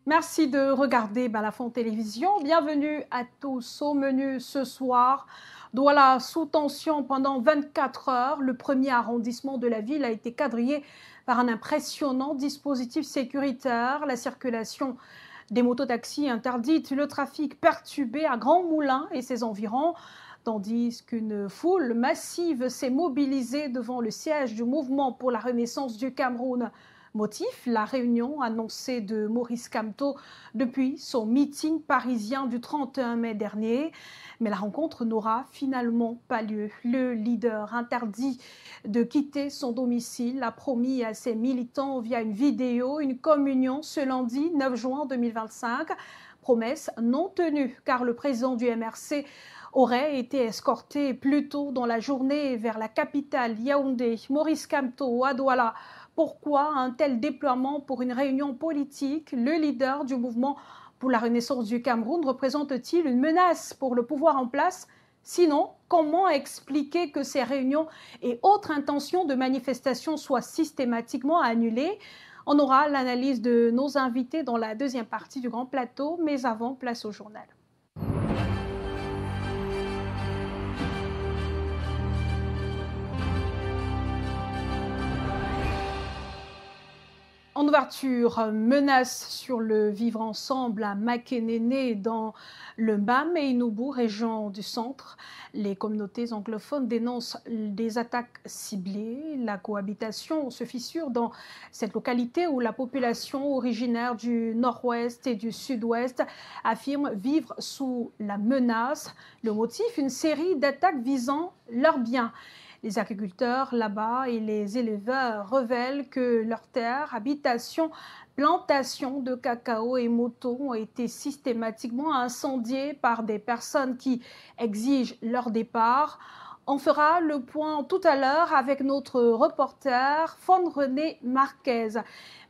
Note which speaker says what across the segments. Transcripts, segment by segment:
Speaker 1: Merci de regarder Balafon Télévision. Bienvenue à tous au menu ce soir. Douala sous tension pendant 24 heures. Le premier arrondissement de la ville a été quadrillé par un impressionnant dispositif sécuritaire. La circulation des mototaxis interdite, le trafic perturbé à Grand Moulin et ses environs, tandis qu'une foule massive s'est mobilisée devant le siège du mouvement pour la renaissance du Cameroun. Motif, la réunion annoncée de Maurice Kamto depuis son meeting parisien du 31 mai dernier. Mais la rencontre n'aura finalement pas lieu. Le leader interdit de quitter son domicile a promis à ses militants via une vidéo une communion ce lundi 9 juin 2025. Promesse non tenue car le président du MRC aurait été escorté plus tôt dans la journée vers la capitale Yaoundé. Maurice Kamto à Douala. Pourquoi un tel déploiement pour une réunion politique? Le leader du mouvement pour la renaissance du Cameroun représente-t-il une menace pour le pouvoir en place? Sinon, comment expliquer que ces réunions et autres intentions de manifestation soient systématiquement annulées? On aura l'analyse de nos invités dans la deuxième partie du Grand Plateau, mais avant, place au journal. En ouverture, menace sur le vivre ensemble à Makénéné dans le Mbam et Inubu, région du centre. Les communautés anglophones dénoncent des attaques ciblées. La cohabitation se fissure dans cette localité où la population originaire du nord-ouest et du sud-ouest affirme vivre sous la menace. Le motif, une série d'attaques visant leurs biens. Les agriculteurs là-bas et les éleveurs révèlent que leurs terres, habitations, plantations de cacao et motos ont été systématiquement incendiées par des personnes qui exigent leur départ. On fera le point tout à l'heure avec notre reporter Faune-René Marquez.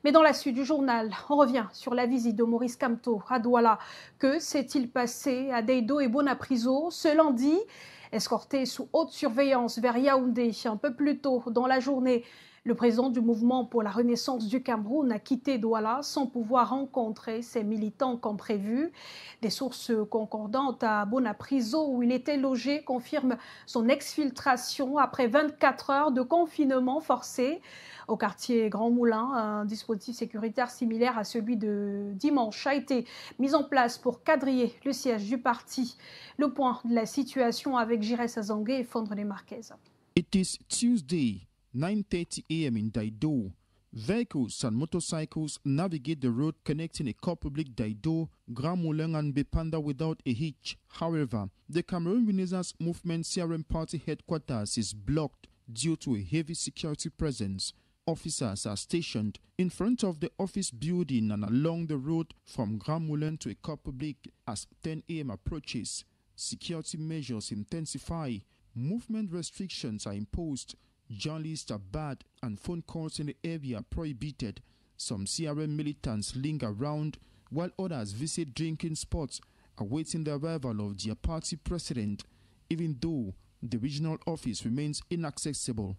Speaker 1: Mais dans la suite du journal, on revient sur la visite de Maurice Kamto à Douala. Que s'est-il passé à Deido et Bonapriso ce lundi? Escorté sous haute surveillance vers Yaoundé un peu plus tôt dans la journée, le président du mouvement pour la renaissance du Cameroun a quitté Douala sans pouvoir rencontrer ses militants comme prévu. Des sources concordantes à Bonapriso, où il était logé, confirment son exfiltration après 24 heures de confinement forcé. Au quartier Grand Moulin, un dispositif sécuritaire similaire à celui de dimanche a été mis en place pour quadriller le siège du parti. Le point de la situation avec Giresse Azangue et Faune-René Marquez.
Speaker 2: It is Tuesday, 9:30 a.m. in Daido. Vehicles and motorcycles navigate the road connecting École Publique Daido, Grand Moulin and Bepanda without a hitch. However, the Cameroon Renaissance Movement CRM party headquarters is blocked due to a heavy security presence. Officers are stationed in front of the office building and along the road from Grand Moulin to École Publique as 10 a.m. approaches. Security measures intensify. Movement restrictions are imposed. Journalists are barred and phone calls in the area are prohibited. Some CRM militants linger around while others visit drinking spots awaiting the arrival of their party president, even though the regional office remains inaccessible.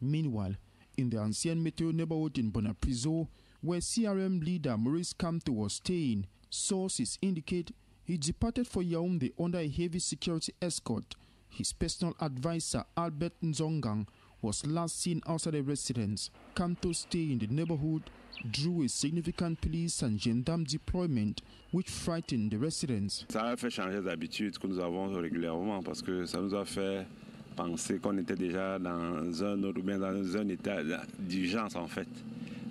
Speaker 2: Meanwhile, in the Ancien Meteo neighborhood in Bonapriso, where CRM leader Maurice Kamto was staying, sources indicate he departed for Yaoundé under a heavy security escort. His personal advisor, Albert Nzongang, was last seen outside the residence. Kamto's stay in the neighborhood drew a significant police and gendarme deployment, which frightened the residents.
Speaker 3: Ça a fait changer d'habitude que nous avons régulièrement parce que ça nous a fait penser qu'on était déjà dans un autre, bien dans un état d'urgence en fait.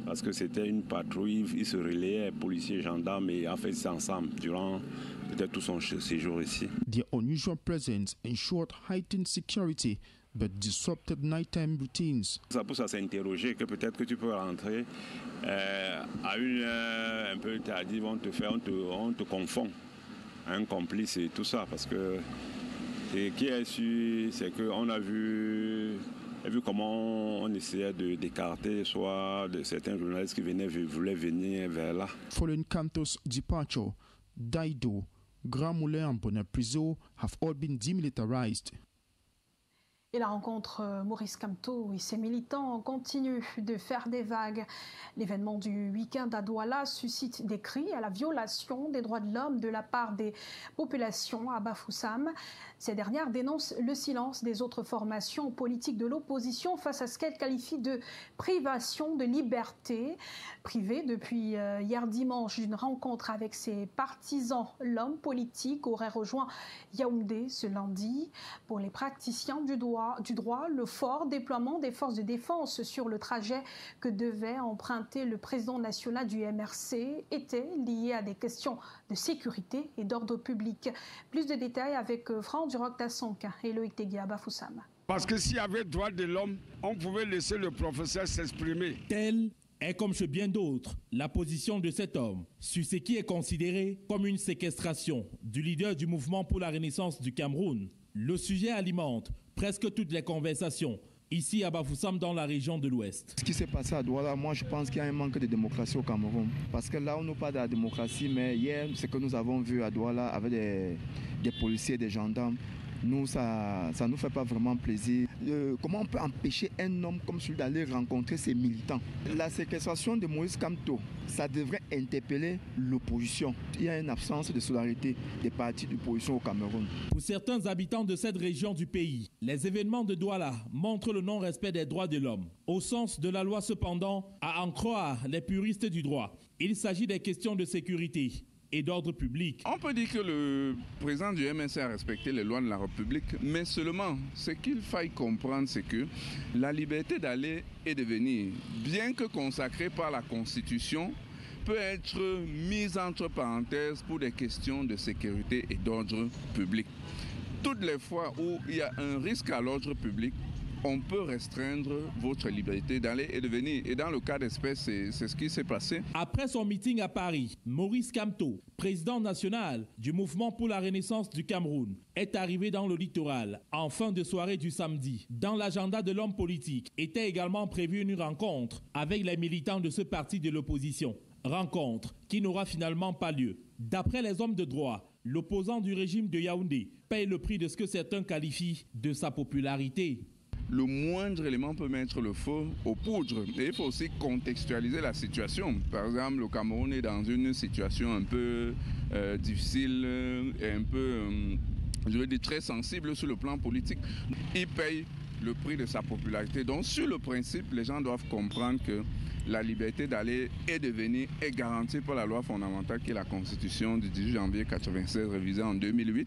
Speaker 3: Parce que c'était une patrouille, ils se relayaient, policiers, gendarmes, et en fait c'est ensemble durant peut-être tout son séjour ici.
Speaker 2: Their unusual presence ensured heightened security but disrupted nighttime routines.
Speaker 3: Ça pousse à s'interroger que peut-être que tu peux rentrer à une heure un peu tardive, on te confond, un complice et tout ça, parce que ce qui est sûr, c'est qu'on a vu comment on essayait d'écarter soit de certains journalistes qui voulaient venir vers là.
Speaker 2: Following Kamto's departure, Daido, Grand Moulin and Bonapriso have all been demilitarized.
Speaker 1: Et la rencontre Maurice Kamto et ses militants continuent de faire des vagues. L'événement du week-end à Douala suscite des cris à la violation des droits de l'homme de la part des populations à Bafoussam. Ces dernières dénoncent le silence des autres formations politiques de l'opposition face à ce qu'elles qualifient de privation de liberté. Privé depuis hier dimanche d'une rencontre avec ses partisans, l'homme politique aurait rejoint Yaoundé ce lundi. Pour les praticiens du droit, le fort déploiement des forces de défense sur le trajet que devait emprunter le président national du MRC était lié à des questions de sécurité et d'ordre public. Plus de détails avec Franck Duroc-Tassonka et Loïc Tegui à Bafoussam.
Speaker 4: Parce que s'il y avait droit de l'homme, on pouvait laisser le professeur s'exprimer.
Speaker 5: Tel est, comme chez bien d'autres, la position de cet homme sur ce qui est considéré comme une séquestration du leader du mouvement pour la renaissance du Cameroun. Le sujet alimente presque toutes les conversations ici à Bafoussam dans la région de l'Ouest.
Speaker 6: Ce qui s'est passé à Douala, moi je pense qu'il y a un manque de démocratie au Cameroun. Parce que là on nous parle de la démocratie, mais hier ce que nous avons vu à Douala avec des policiers et des gendarmes, nous, ça ne nous fait pas vraiment plaisir. Comment on peut empêcher un homme comme celui d'aller rencontrer ses militants? La séquestration de Maurice Kamto, ça devrait interpeller l'opposition. Il y a une absence de solidarité des partis d'opposition au Cameroun.
Speaker 5: Pour certains habitants de cette région du pays, les événements de Douala montrent le non-respect des droits de l'homme. Au sens de la loi cependant, à en croire les puristes du droit, il s'agit des questions de sécurité et d'ordre public.
Speaker 7: On peut dire que le président du MNC a respecté les lois de la République, mais seulement ce qu'il faille comprendre, c'est que la liberté d'aller et de venir, bien que consacrée par la Constitution, peut être mise entre parenthèses pour des questions de sécurité et d'ordre public. Toutes les fois où il y a un risque à l'ordre public, on peut restreindre votre liberté d'aller et de venir. Et dans le cas d'espèce, c'est ce qui s'est passé.
Speaker 5: Après son meeting à Paris, Maurice Kamto, président national du mouvement pour la renaissance du Cameroun, est arrivé dans le littoral en fin de soirée du samedi. Dans l'agenda de l'homme politique était également prévue une rencontre avec les militants de ce parti de l'opposition. Rencontre qui n'aura finalement pas lieu. D'après les hommes de droit, l'opposant du régime de Yaoundé paye le prix de ce que certains qualifient de sa popularité.
Speaker 7: Le moindre élément peut mettre le feu aux poudres. Et il faut aussi contextualiser la situation. Par exemple, le Cameroun est dans une situation un peu difficile et un peu, je veux dire, très sensible sur le plan politique. Il paye le prix de sa popularité. Donc, sur le principe, les gens doivent comprendre que la liberté d'aller et de venir est garantie par la loi fondamentale qui est la Constitution du 18 janvier 1996, révisée en 2008.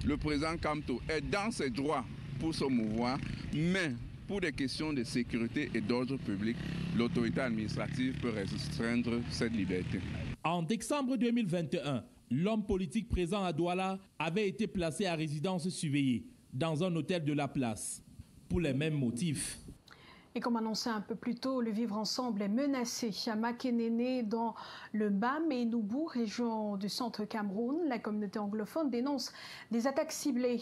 Speaker 7: Le président Kamto est dans ses droits pour se mouvoir, mais pour des questions de sécurité et d'ordre public, l'autorité administrative peut restreindre cette liberté.
Speaker 5: En décembre 2021, l'homme politique présent à Douala avait été placé à résidence surveillée dans un hôtel de la place pour les mêmes motifs.
Speaker 1: Et comme annoncé un peu plus tôt, le vivre ensemble est menacé à Makénéné dans le Mbam et Noubou, région du centre Cameroun. La communauté anglophone dénonce des attaques ciblées.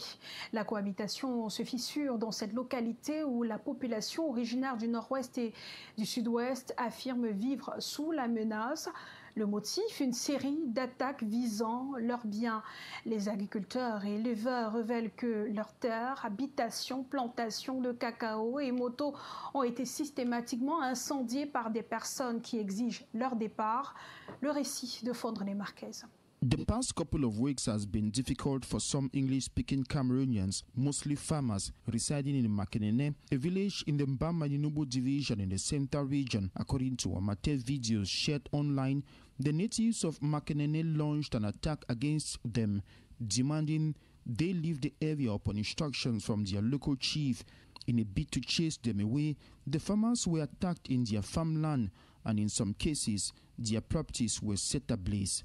Speaker 1: La cohabitation se fissure dans cette localité où la population originaire du nord-ouest et du sud-ouest affirme vivre sous la menace. Le motif, une série d'attaques visant leurs biens. Les agriculteurs et éleveurs révèlent que leurs terres, habitations, plantations de cacao et motos ont été systématiquement incendiées par des personnes qui exigent leur départ. Le récit de Fondrené Marquez.
Speaker 2: The past couple of weeks has been difficult for some English-speaking Cameroonians, mostly farmers, residing in Makenene, a village in the Mbam-Maninubu division in the Central region. According to amateur videos shared online, the natives of Makenene launched an attack against them, demanding they leave the area upon instructions from their local chief. In a bid to chase them away, the farmers were attacked in their farmland, and in some cases, their properties were set ablaze.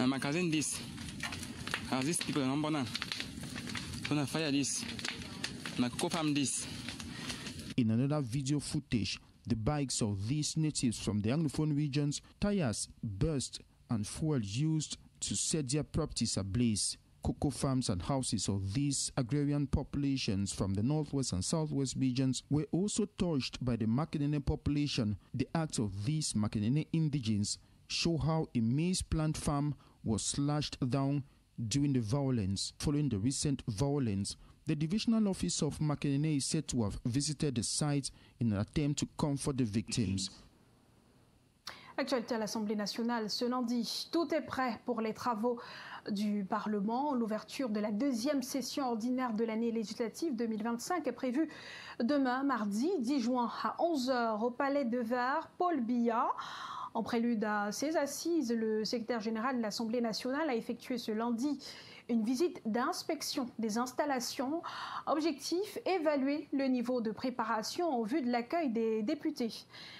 Speaker 8: My cousin this. These people number now. Gonna fire this. My co-farm this.
Speaker 2: In another video footage, the bikes of these natives from the Anglophone regions, tires burst and fuel used to set their properties ablaze. Cocoa farms and houses of these agrarian populations from the northwest and southwest regions were also touched by the Makenene population. The acts of these Makenene indigenes show how a maize plant farm was slashed down during the violence. Following the recent violence, The divisional office of Makenene is said to have visited the site in an attempt to comfort the victims.
Speaker 1: Actualité à l'Assemblée nationale ce lundi. Tout est prêt pour les travaux du Parlement. L'ouverture de la deuxième session ordinaire de l'année législative 2025 est prévue demain, mardi 10 juin à 11h au Palais de Var, Paul Biya. En prélude à ces assises, le secrétaire général de l'Assemblée nationale a effectué ce lundi une visite d'inspection des installations. Objectif, évaluer le niveau de préparation en vue de l'accueil des députés.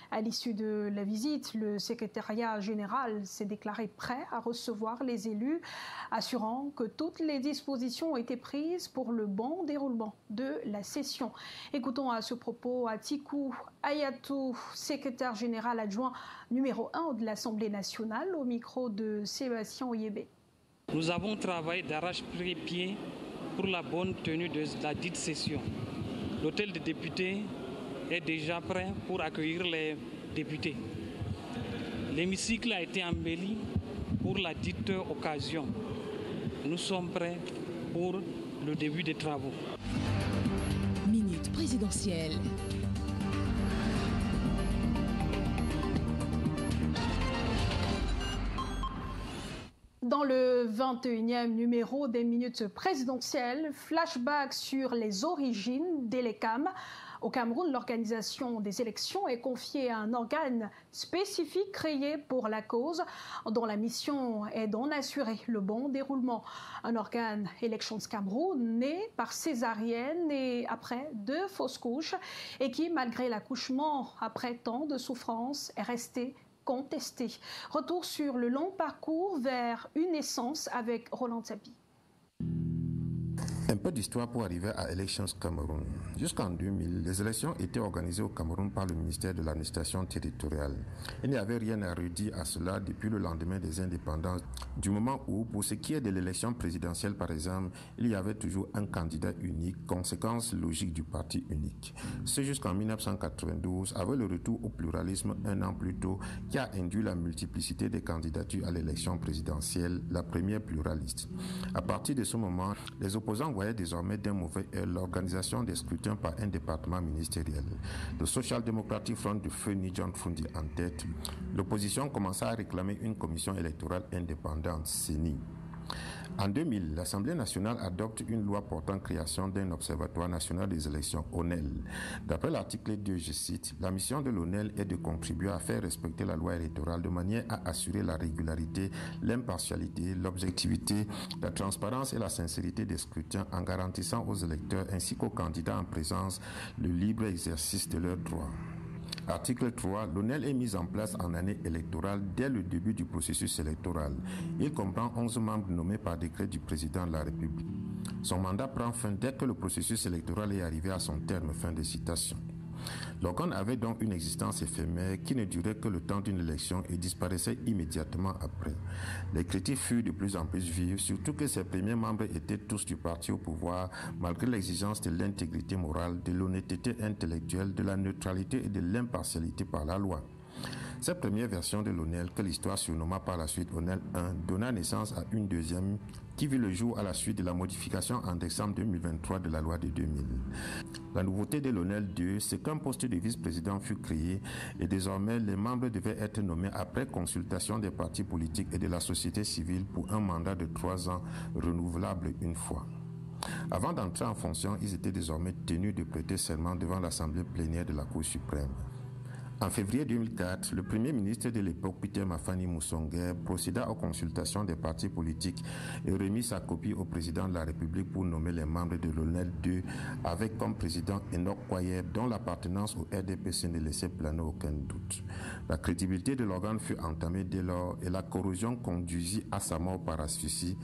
Speaker 1: À l'issue de la visite, le secrétariat général s'est déclaré prêt à recevoir les élus, assurant que toutes les dispositions ont été prises pour le bon déroulement de la session. Écoutons à ce propos Atiku Ayatou, secrétaire général adjoint numéro 1 de l'Assemblée nationale, au micro de Sébastien Oyébé.
Speaker 9: Nous avons travaillé d'arrache-pied pour la bonne tenue de la dite session. L'hôtel des députés est déjà prêt pour accueillir les députés. L'hémicycle a été embelli pour la dite occasion. Nous sommes prêts pour le début des travaux.
Speaker 10: Minute présidentielle.
Speaker 1: Dans le 21e numéro des Minutes présidentielles, flashback sur les origines d'Elekam. Au Cameroun, l'organisation des élections est confiée à un organe spécifique créé pour la cause, dont la mission est d'en assurer le bon déroulement. Un organe Elections Cameroun né par césarienne et après 2 fausses couches et qui, malgré l'accouchement après tant de souffrance, est resté contesté. Retour sur le long parcours vers une naissance avec Roland Tsapi.
Speaker 11: Un peu d'histoire pour arriver à Elections Cameroun. Jusqu'en 2000, les élections étaient organisées au Cameroun par le ministère de l'administration territoriale. Il n'y avait rien à redire à cela depuis le lendemain des indépendances, du moment où, pour ce qui est de l'élection présidentielle par exemple, il y avait toujours un candidat unique, conséquence logique du parti unique. C'est jusqu'en 1992, avec le retour au pluralisme un an plus tôt, qui a induit la multiplicité des candidatures à l'élection présidentielle, la première pluraliste. À partir de ce moment, les opposants voyait désormais d'un mauvais œil l'organisation des scrutins par un département ministériel. Le Social Democratic Front de feu John Fundi en tête, l'opposition commença à réclamer une commission électorale indépendante, CENI. En 2000, l'Assemblée nationale adopte une loi portant création d'un observatoire national des élections, ONEL. D'après l'article 2, je cite, « La mission de l'ONEL est de contribuer à faire respecter la loi électorale de manière à assurer la régularité, l'impartialité, l'objectivité, la transparence et la sincérité des scrutins en garantissant aux électeurs ainsi qu'aux candidats en présence le libre exercice de leurs droits. » Article 3. L'ONEL est mise en place en année électorale dès le début du processus électoral. Il comprend 11 membres nommés par décret du président de la République. Son mandat prend fin dès que le processus électoral est arrivé à son terme. Fin de citation. L'organe avait donc une existence éphémère qui ne durait que le temps d'une élection et disparaissait immédiatement après. Les critiques furent de plus en plus vives, surtout que ses premiers membres étaient tous du parti au pouvoir, malgré l'exigence de l'intégrité morale, de l'honnêteté intellectuelle, de la neutralité et de l'impartialité par la loi. Cette première version de l'ONEL, que l'histoire surnomma par la suite ONEL 1, donna naissance à une deuxième qui vit le jour à la suite de la modification en décembre 2023 de la loi de 2000. La nouveauté de l'ONEL 2, c'est qu'un poste de vice-président fut créé et désormais les membres devaient être nommés après consultation des partis politiques et de la société civile pour un mandat de 3 ans renouvelable une fois. Avant d'entrer en fonction, ils étaient désormais tenus de prêter serment devant l'Assemblée plénière de la Cour suprême. En février 2004, le premier ministre de l'époque, Peter Mafani Moussonguer, procéda aux consultations des partis politiques et remit sa copie au président de la République pour nommer les membres de l'ONEL 2 avec comme président Enoch Kwaye, dont l'appartenance au RDPC ne laissait planer aucun doute. La crédibilité de l'organe fut entamée dès lors et la corrosion conduisit à sa mort par asphyxie.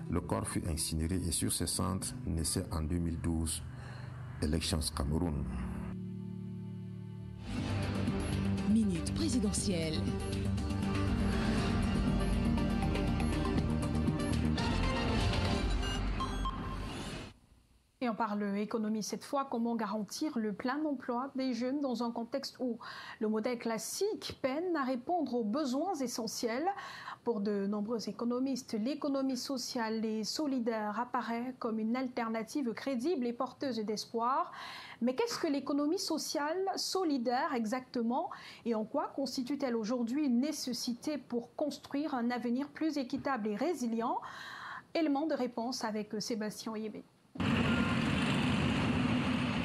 Speaker 11: Le corps fut incinéré et sur ses cendres naissait en 2012 Elections Cameroun.
Speaker 10: Minute présidentielle.
Speaker 1: Et on parle économie cette fois. Comment garantir le plein emploi des jeunes dans un contexte où le modèle classique peine à répondre aux besoins essentiels? Pour de nombreux économistes, l'économie sociale et solidaire apparaît comme une alternative crédible et porteuse d'espoir. Mais qu'est-ce que l'économie sociale solidaire exactement et en quoi constitue-t-elle aujourd'hui une nécessité pour construire un avenir plus équitable et résilient? Élément de réponse avec Sébastien Yébé.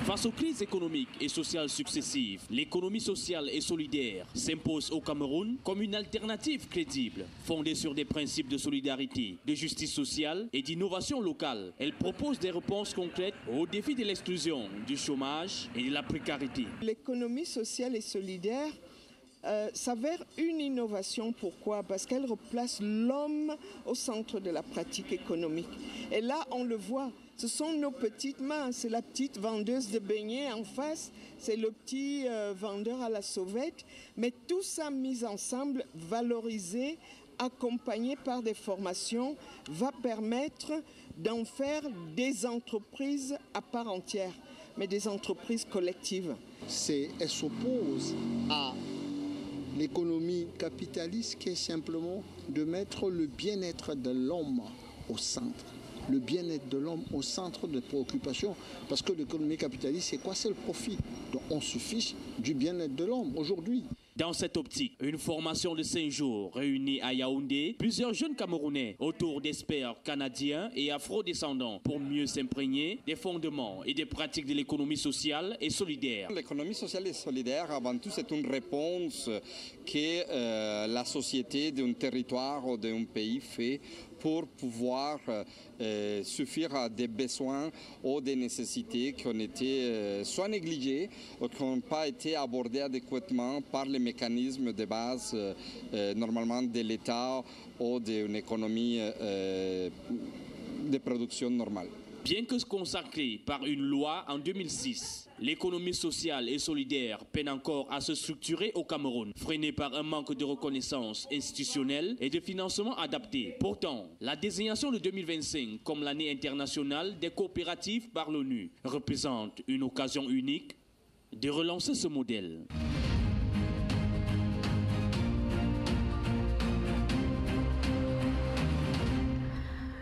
Speaker 12: Face aux crises économiques et sociales successives, l'économie sociale et solidaire s'impose au Cameroun comme une alternative crédible, fondée sur des principes de solidarité, de justice sociale et d'innovation locale. Elle propose des réponses concrètes aux défis de l'exclusion, du chômage et de la précarité.
Speaker 13: L'économie sociale et solidaire s'avère une innovation. Pourquoi? Parce qu'elle replace l'homme au centre de la pratique économique. Et là, on le voit. Ce sont nos petites mains, c'est la petite vendeuse de beignets en face, c'est le petit vendeur à la sauvette, mais tout ça mis ensemble, valorisé, accompagné par des formations, va permettre d'en faire des entreprises à part entière, mais des entreprises collectives.
Speaker 14: Elle s'oppose à l'économie capitaliste qui est simplement de mettre le bien-être de l'homme au centre. Le bien-être de l'homme au centre des préoccupations. Parce que l'économie capitaliste, c'est quoi? C'est le profit. Donc on se fiche du bien-être de l'homme aujourd'hui.
Speaker 12: Dans cette optique, une formation de 5 jours réunie à Yaoundé, plusieurs jeunes Camerounais autour d'experts canadiens et afro-descendants pour mieux s'imprégner des fondements et des pratiques de l'économie sociale et solidaire.
Speaker 15: L'économie sociale et solidaire, avant tout, c'est une réponse que la société d'un territoire ou d'un pays fait pour pouvoir suffire à des besoins ou des nécessités qui ont été soit négligées ou qui n'ont pas été abordées adéquatement par les mécanismes de base normalement de l'État ou d'une économie de production normale.
Speaker 12: Bien que consacrée par une loi en 2006, l'économie sociale et solidaire peine encore à se structurer au Cameroun, freinée par un manque de reconnaissance institutionnelle et de financement adapté. Pourtant, la désignation de 2025 comme l'année internationale des coopératives par l'ONU représente une occasion unique de relancer ce modèle.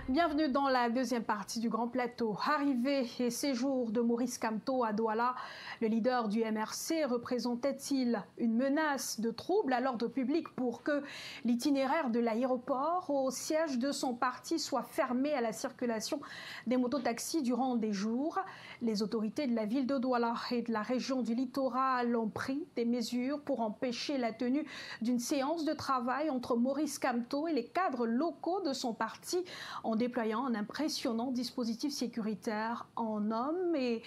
Speaker 1: Bienvenue dans la deuxième partie du Grand Plateau. Arrivée et séjour de Maurice Kamto à Douala, le leader du MRC représentait-il une menace de trouble à l'ordre public pour que l'itinéraire de l'aéroport au siège de son parti soit fermé à la circulation des mototaxis durant des jours? Les autorités de la ville de Douala et de la région du littoral ont pris des mesures pour empêcher la tenue d'une séance de travail entre Maurice Kamto et les cadres locaux de son parti en déployant un impressionnant dispositif sécuritaire en hommes et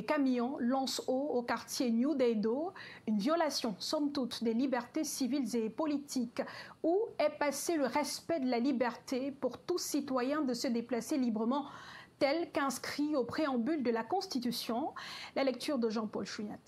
Speaker 1: camions lance-eau au quartier New Deido, une violation somme toute des libertés civiles et politiques. Où est passé le respect de la liberté pour tout citoyen de se déplacer librement tel qu'inscrit au préambule de la Constitution? La lecture de Jean-Paul Chouinat.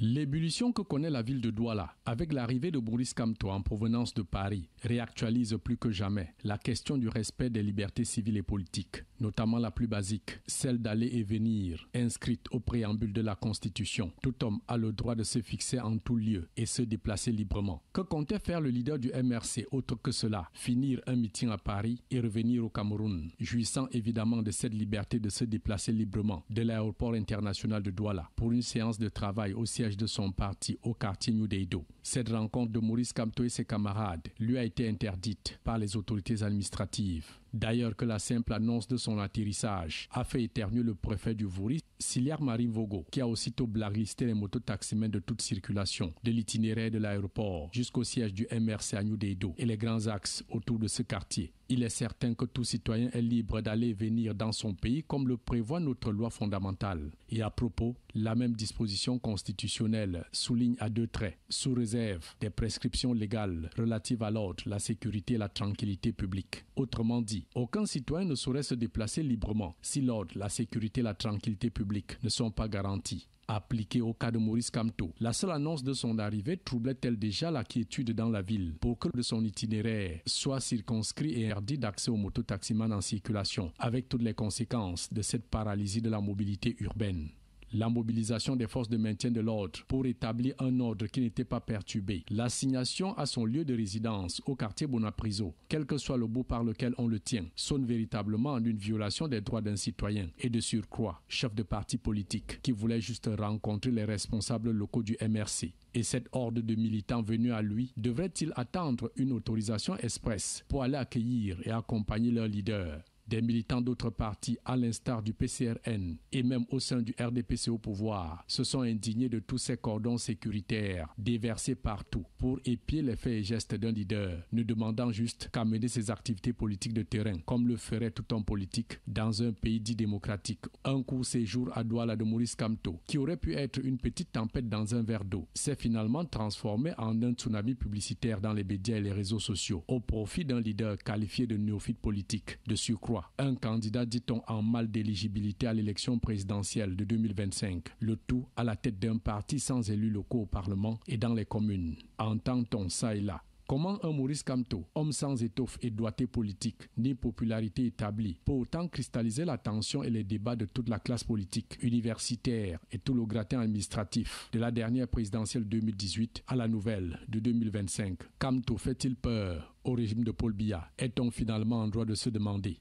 Speaker 16: L'ébullition que connaît la ville de Douala avec l'arrivée de Maurice Kamto en provenance de Paris réactualise plus que jamais la question du respect des libertés civiles et politiques, notamment la plus basique, celle d'aller et venir, inscrite au préambule de la Constitution. Tout homme a le droit de se fixer en tout lieu et se déplacer librement. Que comptait faire le leader du MRC autre que cela? Finir un meeting à Paris et revenir au Cameroun, jouissant évidemment de cette liberté de se déplacer librement de l'aéroport international de Douala pour une séance de travail au siège de son parti au quartier New Deido. Cette rencontre de Maurice Kamto et ses camarades lui a été interdite par les autorités administratives. D'ailleurs que la simple annonce de son atterrissage a fait éternuer le préfet du Vouri, Siliar Marimvogo, qui a aussitôt blacklisté les mototaximens de toute circulation de l'itinéraire de l'aéroport jusqu'au siège du MRC à New Deido et les grands axes autour de ce quartier. Il est certain que tout citoyen est libre d'aller et venir dans son pays comme le prévoit notre loi fondamentale. Et à propos, la même disposition constitutionnelle souligne à 2 traits, sous réserve des prescriptions légales relatives à l'ordre, la sécurité et la tranquillité publique. Autrement dit, aucun citoyen ne saurait se déplacer librement si l'ordre, la sécurité et la tranquillité publique ne sont pas garantis. appliquée au cas de Maurice Kamto. La seule annonce de son arrivée troublait-elle déjà la quiétude dans la ville pour que de son itinéraire soit circonscrit et interdit d'accès aux mototaximans en circulation, avec toutes les conséquences de cette paralysie de la mobilité urbaine. La mobilisation des forces de maintien de l'ordre pour établir un ordre qui n'était pas perturbé. L'assignation à son lieu de résidence au quartier Bonapriso, quel que soit le bout par lequel on le tient, sonne véritablement en une violation des droits d'un citoyen et de surcroît, chef de parti politique qui voulait juste rencontrer les responsables locaux du MRC. Et cette horde de militants venus à lui devrait-il attendre une autorisation express pour aller accueillir et accompagner leur leader? Des militants d'autres partis, à l'instar du PCRN et même au sein du RDPC au pouvoir, se sont indignés de tous ces cordons sécuritaires déversés partout pour épier les faits et gestes d'un leader, ne demandant juste qu'à mener ses activités politiques de terrain, comme le ferait tout homme politique dans un pays dit démocratique. Un court séjour à Douala de Maurice Kamto, qui aurait pu être une petite tempête dans un verre d'eau, s'est finalement transformé en un tsunami publicitaire dans les médias et les réseaux sociaux, au profit d'un leader qualifié de néophyte politique, de surcroît. Un candidat, dit-on, en mal d'éligibilité à l'élection présidentielle de 2025. Le tout à la tête d'un parti sans élus locaux au Parlement et dans les communes. Entend-on ça et là? Comment un Maurice Kamto, homme sans étoffe et doigté politique, ni popularité établie, peut autant cristalliser l'attention et les débats de toute la classe politique, universitaire et tout le gratin administratif, de la dernière présidentielle 2018 à la nouvelle de 2025? Kamto fait-il peur au régime de Paul Biya? Est-on finalement en droit de se demander?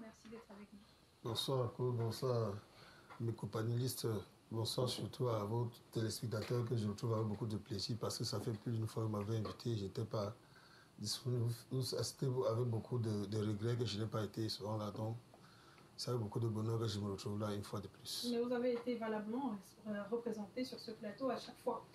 Speaker 1: Merci d'être avec nous.
Speaker 17: Bonsoir à tous, bonsoir mes companélistes, bonsoir surtout à vos téléspectateurs que je retrouve avec beaucoup de plaisir parce que ça fait plus d'une fois que vous m'avez invité, je n'étais pas disponible. C'était avec beaucoup de regrets que je n'ai pas été souvent là, donc c'est avec beaucoup de bonheur que je me retrouve là une fois de plus.
Speaker 1: Mais vous avez été valablement représenté sur ce plateau à chaque fois.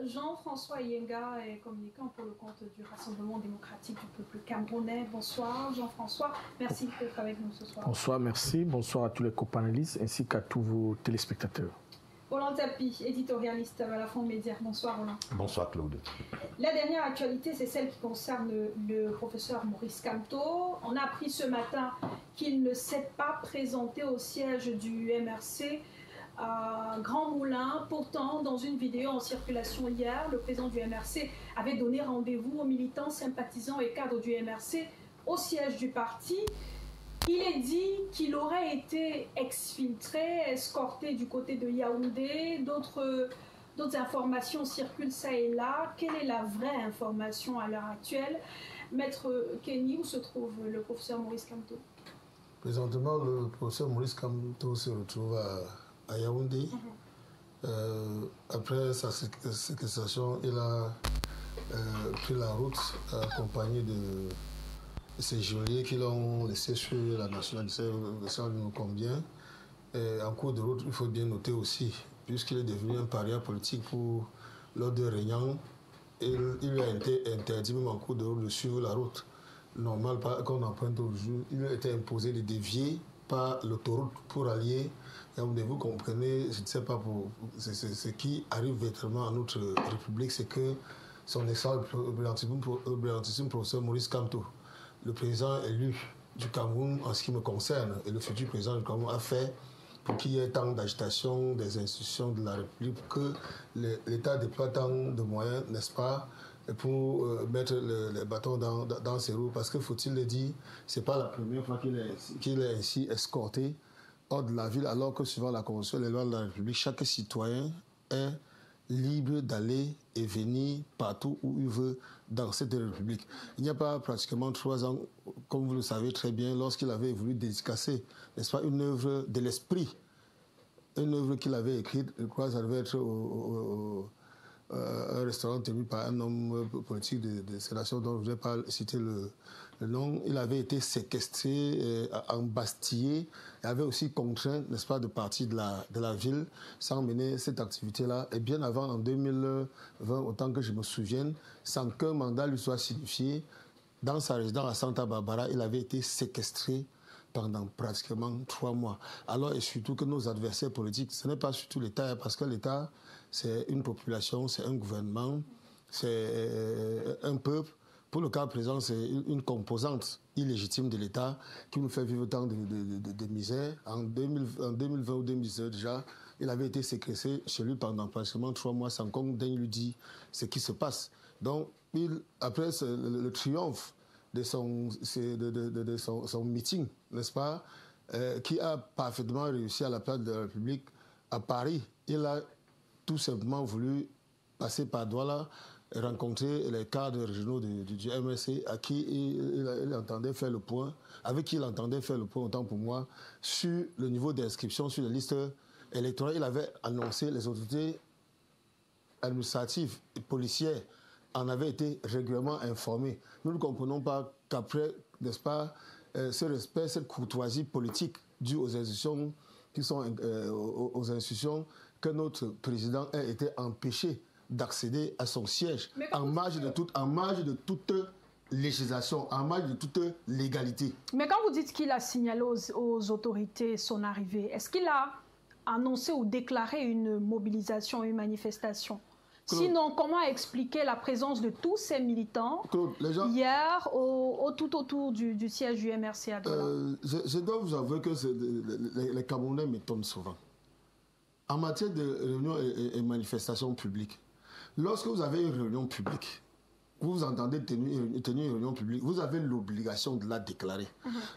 Speaker 1: Jean-François Yenga est communicant pour le compte du Rassemblement démocratique du peuple camerounais. Bonsoir Jean-François, merci d'être avec nous ce soir.
Speaker 18: Bonsoir, merci. Bonsoir à tous les copanélistes ainsi qu'à tous vos téléspectateurs.
Speaker 1: Roland Tapi, éditorialiste à la Fond Média. Bonsoir Roland.
Speaker 19: Bonsoir Claude.
Speaker 1: La dernière actualité, c'est celle qui concerne le professeur Maurice Kamto. On a appris ce matin qu'il ne s'est pas présenté au siège du MRC à Grand Moulin. Pourtant, dans une vidéo en circulation hier, le président du MRC avait donné rendez-vous aux militants, sympathisants et cadres du MRC au siège du parti. Il est dit qu'il aurait été exfiltré, escorté du côté de Yaoundé. D'autres informations circulent ça et là. Quelle est la vraie information à l'heure actuelle? Maître Kenny, où se trouve le professeur Maurice Kamto?
Speaker 17: Présentement, le professeur Maurice Kamto se retrouve à Yaoundé. Après sa séquestration, il a pris la route accompagné de ces geôliers qui l'ont laissé sur la nationale, ça nous convient. En cours de route, il faut bien noter aussi, puisqu'il est devenu un paria politique pour l'ordre régnant, il lui a été interdit même en cours de route de suivre la route normale qu'on emprunte aujourd'hui. Il lui a été imposé de dévier par l'autoroute pour allier. Vous comprenez, je ne sais pas, ce qui arrive véritablement à notre République, c'est que son excellent brillantissime professeur Maurice Kamto, le président élu du Cameroun en ce qui me concerne, et le futur président du Cameroun, a fait pour qu'il y ait tant d'agitation des institutions de la République, que l'État déploie tant de moyens, n'est-ce pas, pour mettre les bâtons dans ses roues. Parce que, faut-il le dire, ce n'est pas la première fois qu'il est ainsi escorté hors de la ville, alors que suivant la Convention et les lois de la République, chaque citoyen est libre d'aller et venir partout où il veut dans cette République. Il n'y a pas pratiquement 3 ans, comme vous le savez très bien, lorsqu'il avait voulu dédicacer, n'est-ce pas, une œuvre de l'esprit, une œuvre qu'il avait écrite, je crois que ça devait être un restaurant tenu par un homme politique de ces nations dont je ne vais pas citer le nom. Il avait été séquestré, embastillé, et avait aussi contraint, n'est-ce pas, de partir de la ville sans mener cette activité-là. Et bien avant, en 2020, autant que je me souvienne, sans qu'un mandat lui soit signifié, dans sa résidence à Santa Barbara, il avait été séquestré pendant pratiquement 3 mois. Alors, et surtout que nos adversaires politiques, ce n'est pas surtout l'État, parce que l'État, c'est une population, c'est un gouvernement c'est un peuple. Pour le cas présent, c'est une composante illégitime de l'État qui nous fait vivre tant de misère. En 2020 ou 2019 déjà, il avait été séquestré chez lui pendant pratiquement 3 mois sans qu'on daigne lui dire ce qui se passe. Donc, après le triomphe de son meeting, n'est-ce pas, qui a parfaitement réussi à la place de la République à Paris, il a tout simplement voulu passer par Douala, rencontrer les cadres régionaux du MRC à qui il entendait faire le point, avec qui il entendait faire le point, autant pour moi, sur le niveau d'inscription sur les listes électorales. Il avait annoncé, les autorités administratives et policières en avaient été régulièrement informées. Nous ne comprenons pas qu'après, n'est-ce pas, ce respect, cette courtoisie politique due aux institutions qui sont aux institutions, que notre président ait été empêché d'accéder à son siège en marge de toute législation, en marge de toute légalité.
Speaker 1: Mais quand vous dites qu'il a signalé aux autorités son arrivée, est-ce qu'il a annoncé ou déclaré une mobilisation, une manifestation? Claude, sinon, comment expliquer la présence de tous ces militants Claude, hier tout autour du siège du MRC à Douala?
Speaker 17: Je dois vous avouer que les Camerounais m'étonnent souvent. En matière de réunions et manifestations publiques, lorsque vous avez une réunion publique, vous entendez tenir une réunion publique, vous avez l'obligation de la déclarer.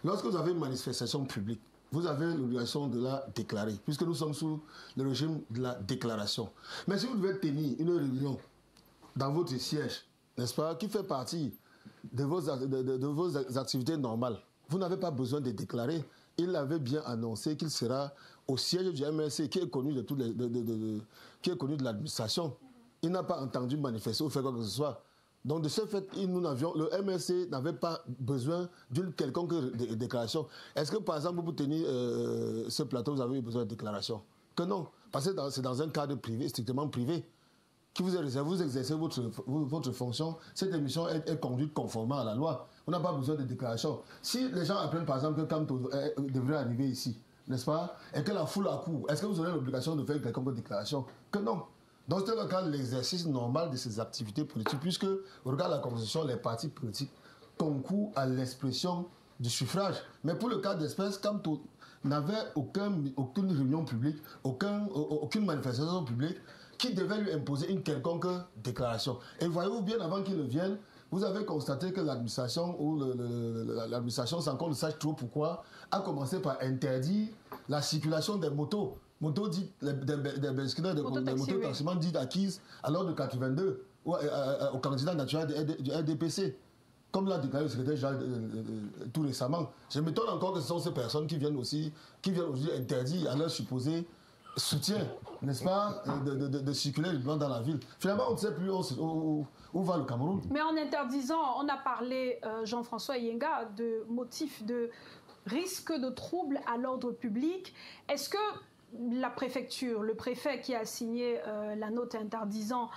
Speaker 17: Lorsque vous avez une manifestation publique, vous avez l'obligation de la déclarer, puisque nous sommes sous le régime de la déclaration. Mais si vous devez tenir une réunion dans votre siège, n'est-ce pas, qui fait partie de vos activités normales, vous n'avez pas besoin de déclarer. Il avait bien annoncé qu'il sera au siège du MRC, qui est connu de l'administration. Il n'a pas entendu manifester ou faire quoi que ce soit. Donc de ce fait, le MRC n'avait pas besoin d'une quelconque déclaration. Est-ce que par exemple, pour tenir ce plateau, vous avez eu besoin de déclaration? Que non, parce que c'est dans un cadre privé, strictement privé, qui vous est réservé, vous exercez votre fonction. Cette émission est conduite conformément à la loi. On n'a pas besoin de déclaration. Si les gens apprennent par exemple que Kamto devrait arriver ici, n'est-ce pas, et que la foule accourt, est-ce que vous aurez l'obligation de faire quelconque déclaration? Que non. Donc c'est le cas de l'exercice normal de ces activités politiques, puisque, regarde la Constitution, les partis politiques concourent à l'expression du suffrage. Mais pour le cas d'espèce, Kamto n'avait aucune réunion publique, aucune manifestation publique qui devait lui imposer une quelconque déclaration. Et voyez-vous, bien avant qu'il ne vienne, vous avez constaté que l'administration ou l'administration, sans qu'on ne sache trop pourquoi, a commencé par interdire la circulation des motos. Motos dites, des motos taximans dites acquises à l'ordre de 82 au candidat naturel du RDPC. Comme l'a déclaré le secrétaire général tout récemment. Je m'étonne encore que ce sont ces personnes qui viennent aujourd'hui interdire à leur supposé soutien, n'est-ce pas, de circuler librement dans la ville. Finalement, on ne sait plus où va le Cameroun.
Speaker 1: Mais en interdisant, on a parlé, Jean-François Yenga, de motifs de risque de troubles à l'ordre public. Est-ce que la préfecture, le préfet qui a signé la note interdisant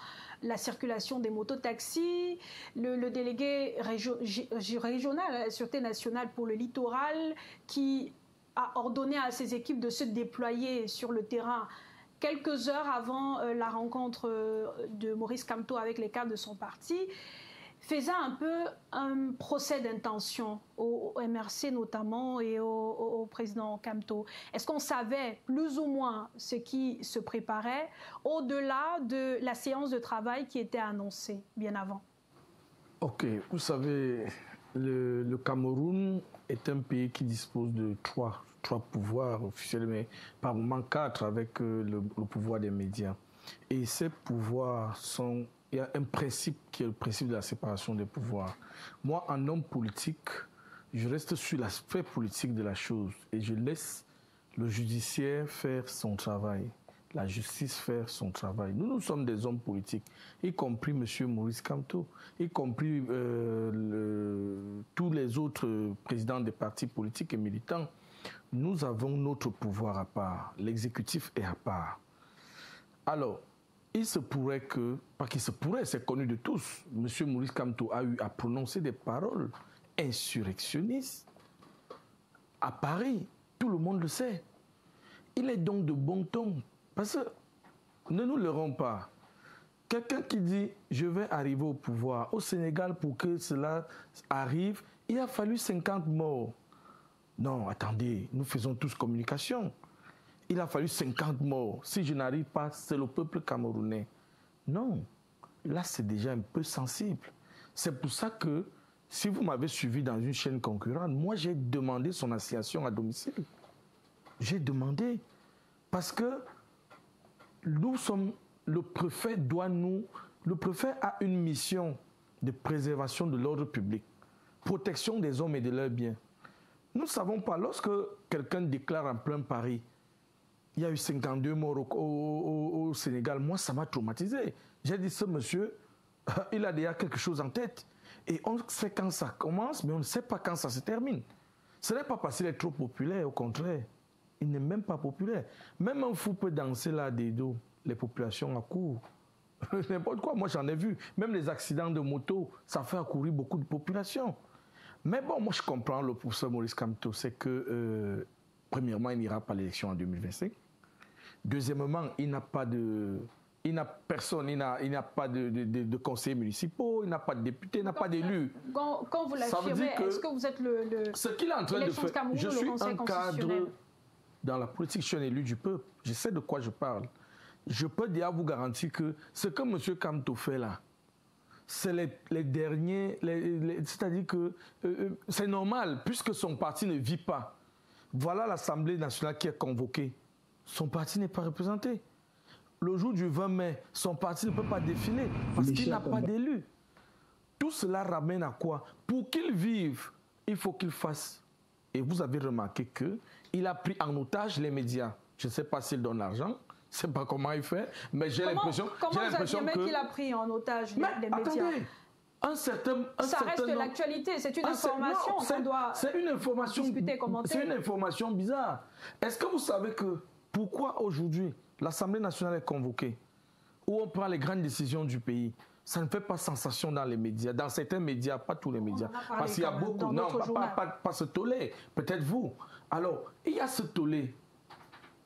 Speaker 1: la circulation des mototaxis, le délégué régional à la Sûreté nationale pour le littoral qui a ordonné à ses équipes de se déployer sur le terrain quelques heures avant la rencontre de Maurice Kamto avec les cadres de son parti, faisait un peu un procès d'intention au MRC notamment et au président Kamto. Est-ce qu'on savait plus ou moins ce qui se préparait au-delà de la séance de travail qui était annoncée bien avant?
Speaker 18: Ok, vous savez, le Cameroun est un pays qui dispose de trois pouvoirs officiels, mais par moment 4 avec le pouvoir des médias. Et ces pouvoirs sont... Il y a un principe qui est le principe de la séparation des pouvoirs. Moi, en homme politique, je reste sur l'aspect politique de la chose et je laisse le judiciaire faire son travail, la justice faire son travail. Nous sommes des hommes politiques, y compris M. Maurice Kamto, y compris tous les autres présidents des partis politiques et militants. Nous avons notre pouvoir à part, l'exécutif est à part. Alors, il se pourrait que, pas qu'il se pourrait, c'est connu de tous, M. Maurice Kamto a eu à prononcer des paroles insurrectionnistes à Paris. Tout le monde le sait. Il est donc de bon ton. Parce que, ne nous leurrons pas, Quelqu'un qui dit « je vais arriver au pouvoir ». Au Sénégal, pour que cela arrive, il a fallu 50 morts. Non, attendez, nous faisons tous communication. Il a fallu 50 morts. Si je n'arrive pas, c'est le peuple camerounais. Non, là c'est déjà un peu sensible. C'est pour ça que, si vous m'avez suivi dans une chaîne concurrente, moi j'ai demandé son assignation à domicile. J'ai demandé. Parce que nous sommes... Le préfet a une mission de préservation de l'ordre public, protection des hommes et de leurs biens. Nous ne savons pas, lorsque quelqu'un déclare en plein Paris, il y a eu 52 morts au Sénégal, moi ça m'a traumatisé. J'ai dit, ce monsieur, il a déjà quelque chose en tête. Et on sait quand ça commence, mais on ne sait pas quand ça se termine. Ce n'est pas parce qu'il est trop populaire, au contraire. Il n'est même pas populaire. Même un fou peut danser là des dos. Les populations accourent. N'importe quoi, moi j'en ai vu. Même les accidents de moto, ça fait accourir beaucoup de populations. Mais bon, moi je comprends le professeur Maurice Kamto, c'est que, premièrement, il n'ira pas à l'élection en 2025. Deuxièmement, il n'a pas de... Il n'a personne, il n'a pas de conseillers municipaux, il n'a pas de députés, il n'a pas d'élus.
Speaker 1: Quand vous l'affirmez, est-ce que vous êtes
Speaker 18: ce qu'il est en train de faire, je suis un cadre dans la politique, je suis un élu du peuple. Je sais de quoi je parle. Je peux déjà vous garantir que ce que M. Kamto fait là, c'est les derniers, c'est-à-dire que c'est normal, puisque son parti ne vit pas. Voilà l'Assemblée nationale qui est convoquée. Son parti n'est pas représenté. Le jour du 20 mai, son parti ne peut pas défiler parce qu'il n'a pas d'élus. Tout cela ramène à quoi? Pour qu'il vive, il faut qu'il fasse. Et vous avez remarqué qu'il a pris en otage les médias. Je ne sais pas s'il donne l'argent. Je ne sais pas comment il fait, mais j'ai l'impression que...
Speaker 1: Comment vous affirmez qu'il a pris en otage les médias?
Speaker 18: Attendez,
Speaker 1: ça reste de l'actualité, c'est une information qu'on doit discuter, commenter.
Speaker 18: C'est une information bizarre. Est-ce que vous savez que pourquoi aujourd'hui l'Assemblée nationale est convoquée, où on prend les grandes décisions du pays, ça ne fait pas sensation dans les médias, dans certains médias, pas tous les médias. Parce qu'il y a beaucoup, non, pas ce tollé, peut-être vous. Alors, il y a ce tollé.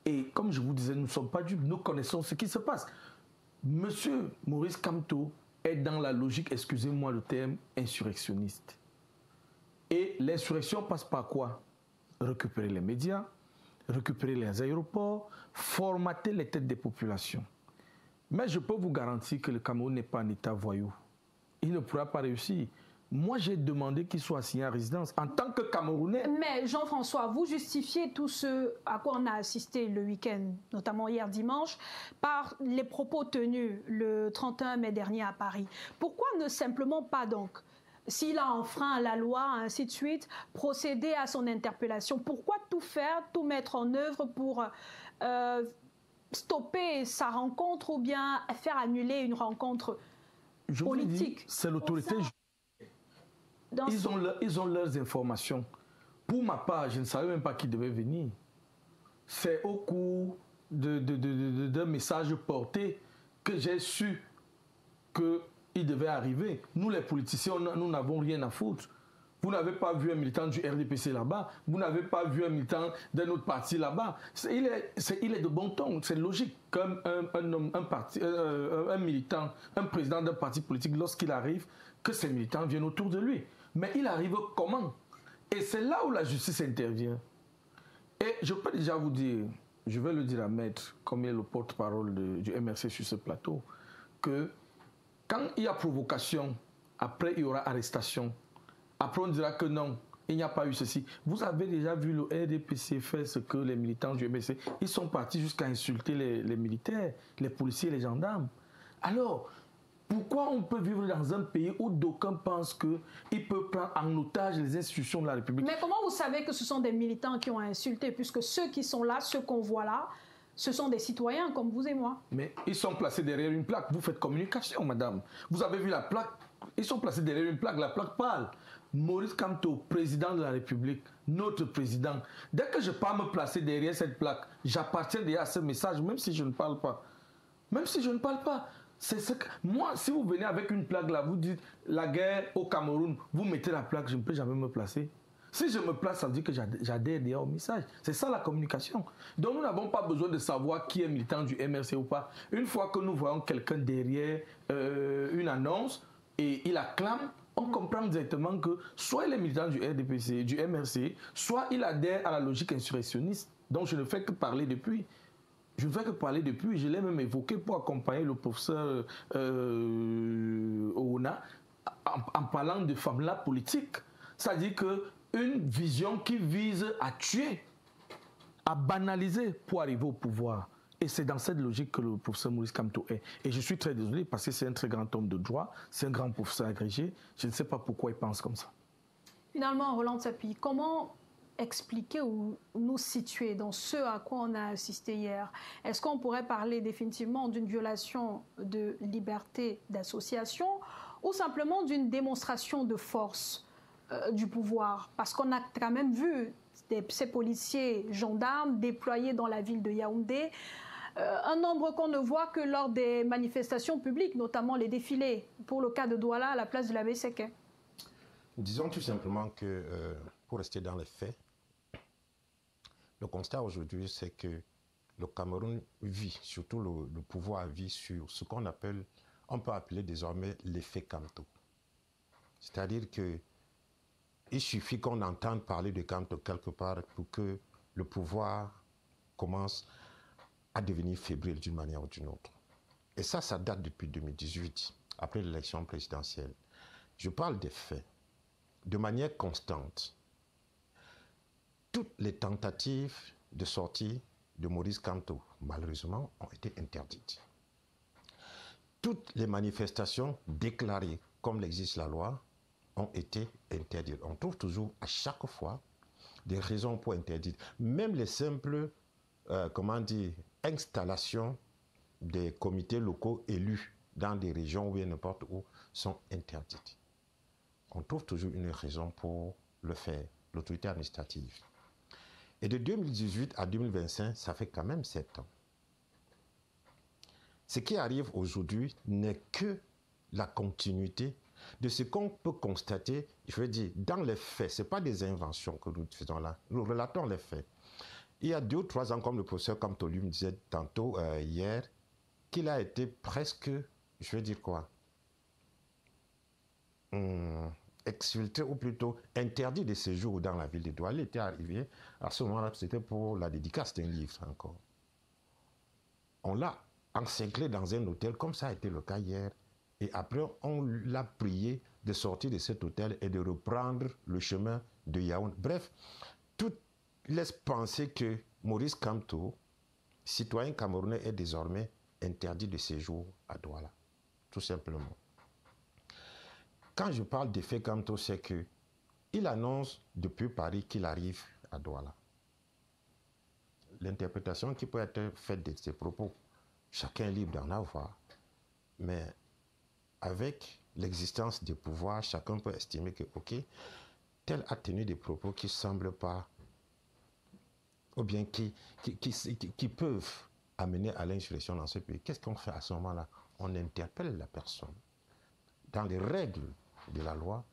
Speaker 18: Et comme je vous disais, nous ne sommes pas dupes, nous connaissons ce qui se passe. Monsieur Maurice Kamto est dans la logique, excusez-moi le terme, insurrectionniste. Et l'insurrection passe par quoi? Récupérer les médias, récupérer les aéroports, formater les têtes des populations. Mais je peux vous garantir que le Cameroun n'est pas un État voyou. Il ne pourra pas réussir. Moi, j'ai demandé qu'il soit assigné à résidence en tant que Camerounais.
Speaker 1: Mais Jean-François, vous justifiez tout ce à quoi on a assisté le week-end, notamment hier dimanche, par les propos tenus le 31 mai dernier à Paris. Pourquoi ne simplement pas donc, s'il a enfreint la loi, ainsi de suite, procéder à son interpellation? Pourquoi tout faire, tout mettre en œuvre pour stopper sa rencontre ou bien faire annuler une rencontre politique?
Speaker 18: C'est l'autorité. Ils ont leurs informations. Pour ma part, je ne savais même pas qui devait venir. C'est au cours d'un message porté que j'ai su qu'il devait arriver. Nous, les politiciens, nous n'avons rien à foutre. Vous n'avez pas vu un militant du RDPC là-bas. Vous n'avez pas vu un militant d'un autre parti là-bas. Il est de bon ton. C'est logique comme un militant, un président d'un parti politique, lorsqu'il arrive, que ces militants viennent autour de lui. Mais il arrive comment? Et c'est là où la justice intervient. Et je peux déjà vous dire, je vais le dire à Maître, comme il est le porte-parole du MRC sur ce plateau, que quand il y a provocation, après il y aura arrestation. Après on dira que non, il n'y a pas eu ceci. Vous avez déjà vu le RDPC faire ce que les militants du MRC, ils sont partis jusqu'à insulter les militaires, les policiers, les gendarmes. Alors, pourquoi on peut vivre dans un pays où d'aucuns pensent qu'il peut prendre en otage les institutions de la République?
Speaker 1: Mais comment vous savez que ce sont des militants qui ont insulté, puisque ceux qui sont là, ceux qu'on voit là, ce sont des citoyens comme vous et moi?
Speaker 18: Mais ils sont placés derrière une plaque. Vous faites communication, madame. Vous avez vu la plaque? Ils sont placés derrière une plaque. La plaque parle. Maurice Kamto, président de la République, notre président. Dès que je pars me placer derrière cette plaque, j'appartiens déjà à ce message, même si je ne parle pas. Même si je ne parle pas. C'est ce que... Moi, si vous venez avec une plaque là, vous dites la guerre au Cameroun, vous mettez la plaque, je ne peux jamais me placer. Si je me place, ça veut dire que j'adhère déjà au message. C'est ça la communication. Donc nous n'avons pas besoin de savoir qui est militant du MRC ou pas. Une fois que nous voyons quelqu'un derrière une annonce et il acclame, on comprend directement que soit il est militant du RDPC, du MRC, soit il adhère à la logique insurrectionniste. Donc je ne fais que parler depuis. Je ne fais que parler depuis. Je l'ai même évoqué pour accompagner le professeur Ouna en parlant de femmes-là politiques. C'est-à-dire qu'une vision qui vise à tuer, à banaliser pour arriver au pouvoir. Et c'est dans cette logique que le professeur Maurice Kamto est. Et je suis très désolé parce que c'est un très grand homme de droit, c'est un grand professeur agrégé. Je ne sais pas pourquoi il pense comme ça.
Speaker 1: Finalement, Roland Tsapi, comment expliquer ou nous situer dans ce à quoi on a assisté hier? Est-ce qu'on pourrait parler définitivement d'une violation de liberté d'association ou simplement d'une démonstration de force du pouvoir? Parce qu'on a quand même vu ces policiers gendarmes déployés dans la ville de Yaoundé, un nombre qu'on ne voit que lors des manifestations publiques, notamment les défilés, pour le cas de Douala à la place de l'abbé Séquet.
Speaker 11: Disons tout simplement que, pour rester dans les faits, le constat aujourd'hui, c'est que le Cameroun vit, surtout le pouvoir vit sur ce qu'on appelle, on peut appeler désormais l'effet Kamto. C'est-à-dire que il suffit qu'on entende parler de Kamto quelque part pour que le pouvoir commence à devenir fébrile d'une manière ou d'une autre. Et ça date depuis 2018, après l'élection présidentielle. Je parle des faits. De manière constante, toutes les tentatives de sortie de Maurice Kamto, malheureusement, ont été interdites. Toutes les manifestations déclarées, comme l'exige la loi, ont été interdites. On trouve toujours, à chaque fois, des raisons pour interdire. Même les simples, installations des comités locaux élus dans des régions ou n'importe où sont interdites. On trouve toujours une raison pour le faire, l'autorité administrative. Et de 2018 à 2025, ça fait quand même 7 ans. Ce qui arrive aujourd'hui n'est que la continuité de ce qu'on peut constater, je veux dire, dans les faits. Ce n'est pas des inventions que nous faisons là, nous relatons les faits. Il y a 2 ou 3 ans, comme le professeur Kamtolu me disait tantôt, hier, qu'il a été presque, je veux dire quoi, exfiltré ou plutôt interdit de séjour dans la ville de Douala. Il était arrivé, à ce moment-là, c'était pour la dédicace d'un livre encore. On l'a encerclé dans un hôtel, comme ça a été le cas hier, et après on l'a prié de sortir de cet hôtel et de reprendre le chemin de Yaoundé. Bref, tout laisse penser que Maurice Kamto, citoyen camerounais, est désormais interdit de séjour à Douala, tout simplement. Quand je parle d'effet Kamto, c'est qu'il annonce depuis Paris qu'il arrive à Douala. L'interprétation qui peut être faite de ses propos, chacun est libre d'en avoir. Mais avec l'existence des pouvoirs, chacun peut estimer que, ok, tel a tenu des propos qui ne semblent pas, ou bien qui peuvent amener à l'insurrection dans ce pays. Qu'est-ce qu'on fait à ce moment-là? On interpelle la personne. Dans les règles de la loi,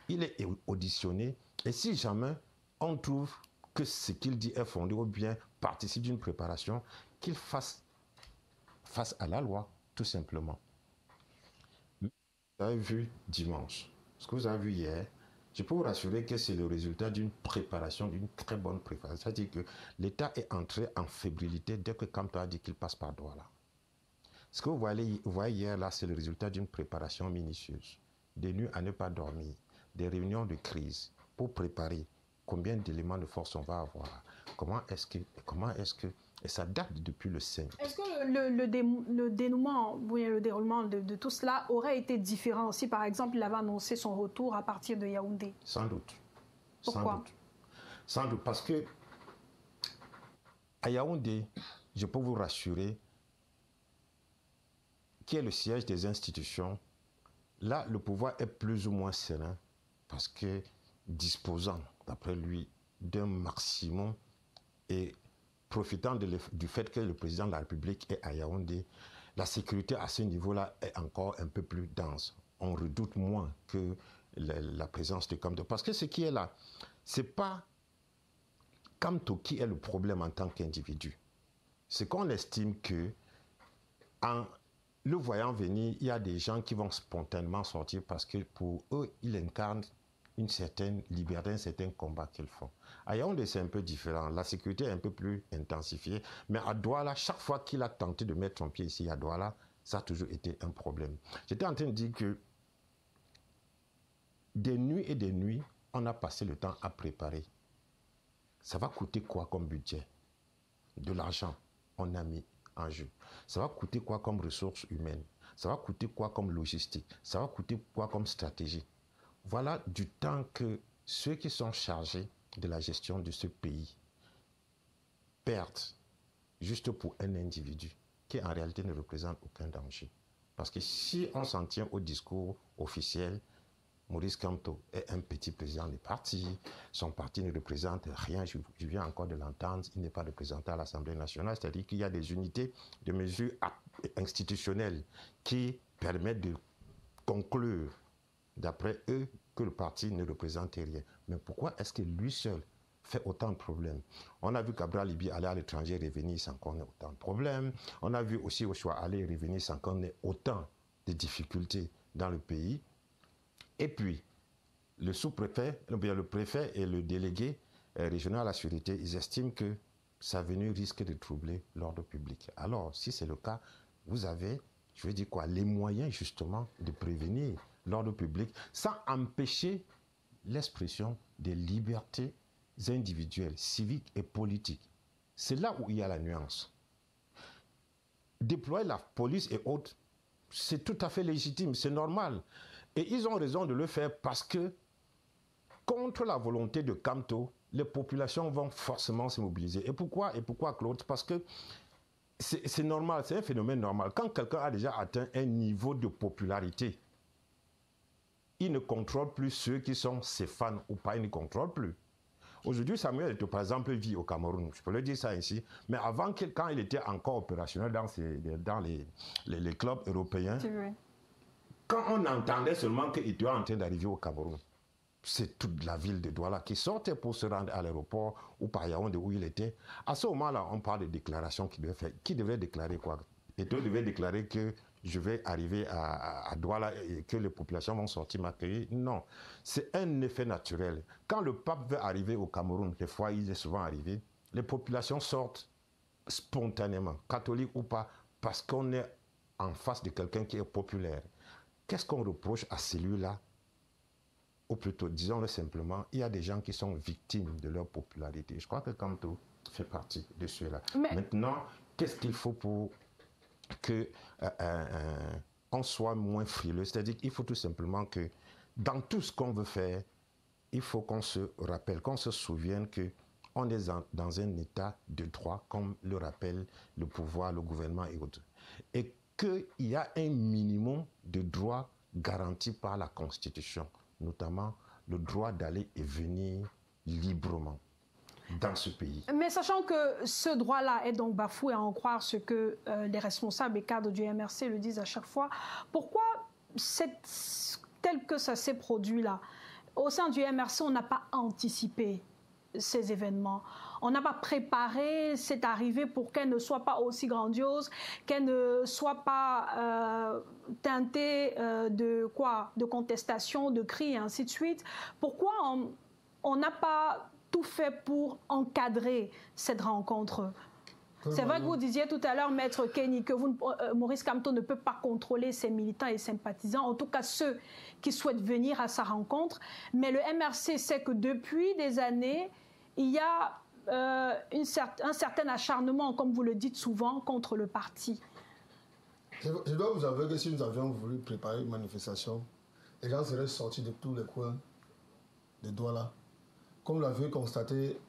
Speaker 11: il est auditionné et si jamais on trouve que ce qu'il dit est fondé ou bien participe d'une préparation, qu'il fasse face à la loi, tout simplement. Vous avez vu dimanche, ce que vous avez vu hier, je peux vous rassurer que c'est le résultat d'une préparation, d'une très bonne préparation. C'est-à-dire que l'État est entré en fébrilité dès que Kamto a dit qu'il passe par Douala. Ce que vous voyez hier là, c'est le résultat d'une préparation minutieuse. Des nuits à ne pas dormir, des réunions de crise pour préparer combien d'éléments de force on va avoir. Comment est-ce que, et ça date depuis le 5.
Speaker 1: Est-ce que le dénouement, le déroulement de tout cela aurait été différent si, par exemple, il avait annoncé son retour à partir de Yaoundé?
Speaker 11: Sans doute.
Speaker 1: Pourquoi?
Speaker 11: Sans doute, parce que à Yaoundé, je peux vous rassurer, qui est le siège des institutions, là, le pouvoir est plus ou moins serein parce que disposant, d'après lui, d'un maximum et profitant du fait que le président de la République est à Yaoundé, la sécurité à ce niveau-là est encore un peu plus dense. On redoute moins que la présence de Kamto. Parce que ce qui est là, Ce n'est pas Kamto qui est le problème en tant qu'individu. C'est qu'on estime que, en le voyant venir, il y a des gens qui vont spontanément sortir parce que pour eux, il incarne une certaine liberté, un certain combat qu'ils font. À Yaoundé, c'est un peu différent. La sécurité est un peu plus intensifiée. Mais à Douala, chaque fois qu'il a tenté de mettre son pied ici à Douala, ça a toujours été un problème. J'étais en train de dire que des nuits et des nuits, on a passé le temps à préparer. Ça va coûter quoi comme budget? De l'argent, on a mis en jeu. Ça va coûter quoi comme ressources humaines? Ça va coûter quoi comme logistique? Ça va coûter quoi comme stratégie? Voilà du temps que ceux qui sont chargés de la gestion de ce pays perdent juste pour un individu qui en réalité ne représente aucun danger. Parce que si on s'en tient au discours officiel, Maurice Kamto est un petit président du parti, son parti ne représente rien, je viens encore de l'entendre, il n'est pas représenté à l'Assemblée nationale, c'est-à-dire qu'il y a des unités de mesures institutionnelles qui permettent de conclure, d'après eux, que le parti ne représente rien. Mais pourquoi est-ce que lui seul fait autant de problèmes? On a vu qu'Abra Libi aller à l'étranger et revenir sans qu'on ait autant de problèmes. On a vu aussi Ochoa aller et revenir sans qu'on ait autant de difficultés dans le pays. Et puis, le sous-préfet, le préfet et le délégué régional à la sécurité, ils estiment que sa venue risque de troubler l'ordre public. Alors, si c'est le cas, vous avez, je veux dire quoi, les moyens justement de prévenir l'ordre public sans empêcher l'expression des libertés individuelles, civiques et politiques. C'est là où il y a la nuance. Déployer la police et autres, c'est tout à fait légitime, c'est normal. Et ils ont raison de le faire parce que, contre la volonté de Kamto, les populations vont forcément se mobiliser. Et pourquoi Claude? Parce que c'est normal, c'est un phénomène normal. Quand quelqu'un a déjà atteint un niveau de popularité, il ne contrôle plus ceux qui sont ses fans ou pas, il ne contrôle plus. Aujourd'hui, Samuel Eto'o, par exemple, vit au Cameroun, je peux le dire ça ici, mais avant, quand il était encore opérationnel dans les clubs européens, quand on entendait seulement qu'il était en train d'arriver au Cameroun, c'est toute la ville de Douala qui sortait pour se rendre à l'aéroport ou par Yaoundé où il était. À ce moment-là, on parle de déclarations qu'il devait faire. Qui devait déclarer quoi? Eto'o devait déclarer que je vais arriver à Douala et que les populations vont sortir m'accueillir. Non, c'est un effet naturel. Quand le pape veut arriver au Cameroun, des fois il est souvent arrivé, les populations sortent spontanément, catholiques ou pas, parce qu'on est en face de quelqu'un qui est populaire. Qu'est-ce qu'on reproche à celui-là? Ou plutôt, disons-le simplement, il y a des gens qui sont victimes de leur popularité. Je crois que Kamto fait partie de ceux-là. Maintenant, qu'est-ce qu'il faut pour qu'on soit moins frileux? C'est-à-dire qu'il faut tout simplement que dans tout ce qu'on veut faire, il faut qu'on se rappelle, qu'on se souvienne qu'on est dans un état de droit, comme le rappelle le pouvoir, le gouvernement et autres. Et qu'il y a un minimum de droits garantis par la Constitution, notamment le droit d'aller et venir librement dans ce pays. Mais
Speaker 1: sachant que ce droit-là est donc bafoué, à en croire ce que les responsables et cadres du MRC le disent à chaque fois, pourquoi, tel que ça s'est produit là, au sein du MRC, on n'a pas anticipé ces événements? On n'a pas préparé cette arrivée pour qu'elle ne soit pas aussi grandiose, qu'elle ne soit pas teintée de contestation, de cris et ainsi de suite. Pourquoi on n'a pas tout fait pour encadrer cette rencontre? C'est vrai que vous disiez tout à l'heure, Maître Kenny, que Maurice Kamto ne peut pas contrôler ses militants et sympathisants, en tout cas ceux qui souhaitent venir à sa rencontre. Mais le MRC sait que depuis des années, il y a un certain acharnement, comme vous le dites souvent, contre le parti.
Speaker 17: Je dois vous avouer que si nous avions voulu préparer une manifestation, les gens seraient sortis de tous les coins de Douala. Comme l'avait constaté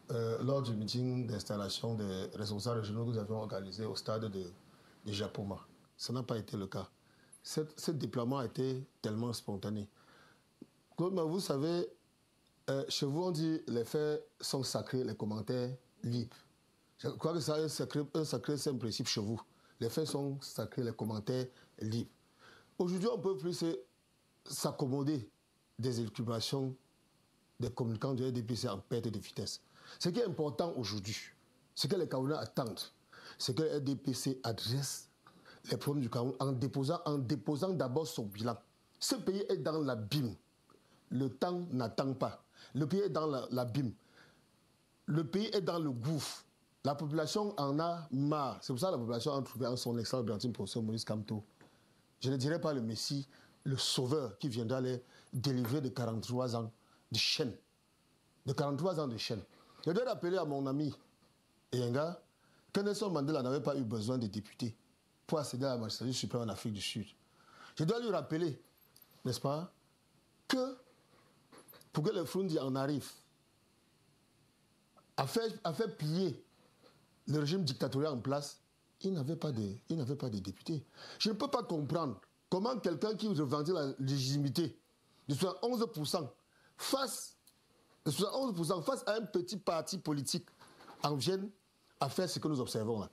Speaker 17: lors du meeting d'installation des responsables régionaux que nous avions organisé au stade de Japoma. Ça n'a pas été le cas. Ce déploiement a été tellement spontané. Comme vous savez, chez vous on dit les faits sont sacrés, les commentaires libres. Je crois que ça a un sacré simple principe chez vous. Les faits sont sacrés, les commentaires libres. Aujourd'hui, on ne peut plus s'accommoder des élucubrations des communicants du RDPC en perte de vitesse. Ce qui est important aujourd'hui, ce que les Camerounais attendent, c'est que le RDPC adresse les problèmes du Cameroun en déposant d'abord son bilan. Ce pays est dans l'abîme. Le temps n'attend pas. Le pays est dans l'abîme. Le pays est dans le gouffre. La population en a marre. C'est pour ça que la population a trouvé en son excellent brillantime professeur Maurice Kamto. Je ne dirais pas le Messie, le sauveur qui viendra les délivrer de 43 ans de chaîne. De 43 ans de chaîne. Je dois rappeler à mon ami Eyenga que Nelson Mandela n'avait pas eu besoin de députés pour accéder à la magistrature suprême en Afrique du Sud. Je dois lui rappeler, n'est-ce pas, que pour que le Frundi en arrive à faire plier le régime dictatorial en place, il n'avait pas de députés. Je ne peux pas comprendre comment quelqu'un qui revendique la légitimité de 71% face à un petit parti politique en vienne à faire ce que nous observons là.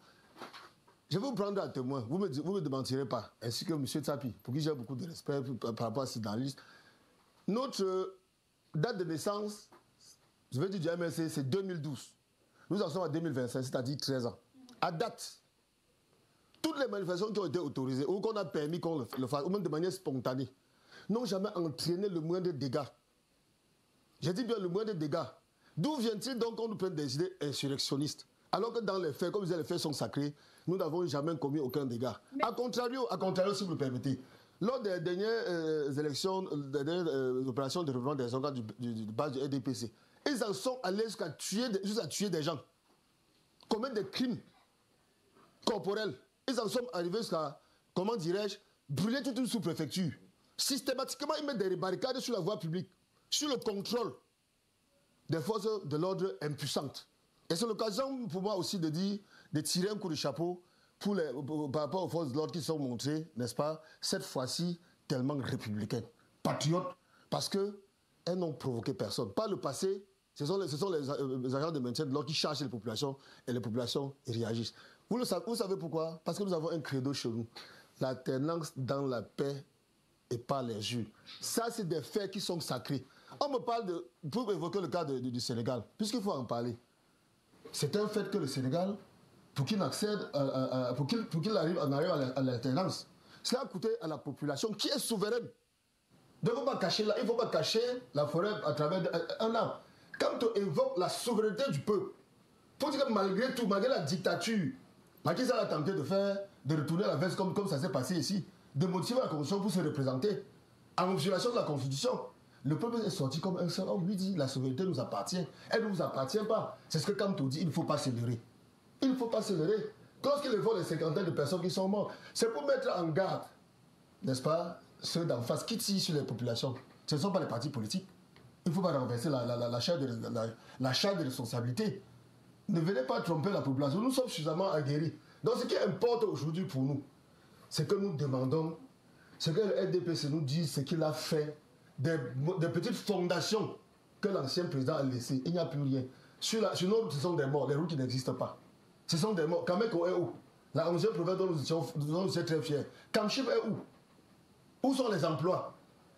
Speaker 17: Je vais vous prendre à témoin, vous me démentirez pas, ainsi que M. Tsapi, pour qui j'ai beaucoup de respect par rapport à cette analyse. Notre date de naissance, je veux dire du MLC, c'est 2012. Nous en sommes à 2025, c'est-à-dire 13 ans. À date, toutes les manifestations qui ont été autorisées, ou qu'on a permis qu'on le fasse, ou même de manière spontanée, n'ont jamais entraîné le moindre dégât. J'ai dit bien le moindre dégât. D'où vient-il donc qu'on nous prenne des idées insurrectionnistes? Alors que dans les faits, comme je disais, les faits sont sacrés, nous n'avons jamais commis aucun dégât. Mais... A contrario, si vous le permettez, lors des dernières élections, des dernières opérations de regroupement des organes du base du RDPC, ils en sont allés jusqu'à tuer des gens, commettre des crimes corporels. Ils en sont arrivés jusqu'à, comment dirais-je, brûler toute une sous-préfecture. Systématiquement, ils mettent des barricades sur la voie publique, sur le contrôle des forces de l'ordre impuissantes. Et c'est l'occasion pour moi aussi de dire, de tirer un coup de chapeau par rapport aux forces de l'ordre qui sont montrées, n'est-ce pas, cette fois-ci tellement républicaines, patriotes, parce qu'elles n'ont provoqué personne. Par le passé, ce sont les agents de maintien de l'ordre qui chargent les populations et les populations réagissent. Vous savez pourquoi? Parce que nous avons un credo chez nous. L'alternance dans la paix et pas les urnes. Ça, c'est des faits qui sont sacrés. On me parle de... Pour évoquer le cas du Sénégal, puisqu'il faut en parler. C'est un fait que le Sénégal, pour qu'il accède, pour qu'il arrive à l'alternance, cela a coûté à la population qui est souveraine. Donc il ne faut pas cacher la forêt à travers un arbre. Quand on évoque la souveraineté du peuple, pour dire que malgré tout, malgré la dictature, Macky Sall a tenté de retourner à la veste comme ça s'est passé ici, de motiver la Constitution pour se représenter en violation de la Constitution. Le peuple est sorti comme un seul homme, lui dit la souveraineté nous appartient. Elle ne nous appartient pas. C'est ce que Kamto dit, il ne faut pas se leurrer. Il ne faut pas se leurrer. Lorsqu'il évoque les cinquantaines de personnes qui sont mortes, c'est pour mettre en garde, n'est-ce pas, ceux d'en face qui tirent sur les populations. Ce ne sont pas les partis politiques. Il ne faut pas renverser la charge de responsabilité. Ne venez pas tromper la population. Nous sommes suffisamment aguerris. Donc ce qui importe aujourd'hui pour nous, c'est que nous demandons, c'est que le RDPC nous dise ce qu'il a fait, des petites fondations que l'ancien président a laissées. Il n'y a plus rien. Sur nos routes, ce sont des morts, des routes qui n'existent pas. Ce sont des morts. Kameko est où? La 11e province dont nous étions très fiers. Kamchib est où? Où sont les emplois?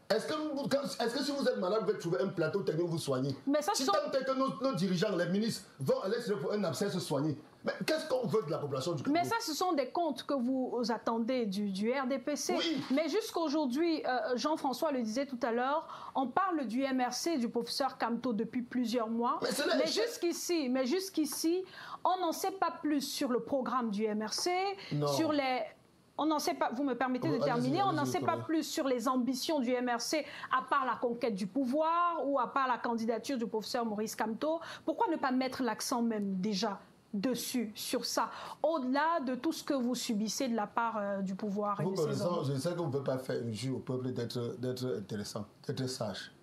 Speaker 17: Est-ce que si vous êtes malade, vous pouvez trouver un plateau technique où vous soignez? Si tant est que nos dirigeants, les ministres, vont à l'extérieur pour un abcès se soigner, mais qu'est-ce qu'on veut de la population du Cameroun?
Speaker 1: Mais ça, ce sont des comptes que vous attendez du RDPC. Oui. Mais jusqu'aujourd'hui, Jean-François le disait tout à l'heure, on parle du MRC, du professeur Kamto depuis plusieurs mois. Mais jusqu'ici, on n'en sait pas plus sur le programme du MRC, sur les... On n'en sait pas, vous me permettez de terminer, on n'en sait pas plus sur les ambitions du MRC à part la conquête du pouvoir ou à part la candidature du professeur Maurice Kamto. Pourquoi ne pas mettre l'accent même déjà dessus, sur ça, au-delà de tout ce que vous subissez de la part du pouvoir et de ses hommes?
Speaker 17: Je sais que vous ne pouvez pas faire une jure au peuple d'être intéressant, d'être sage.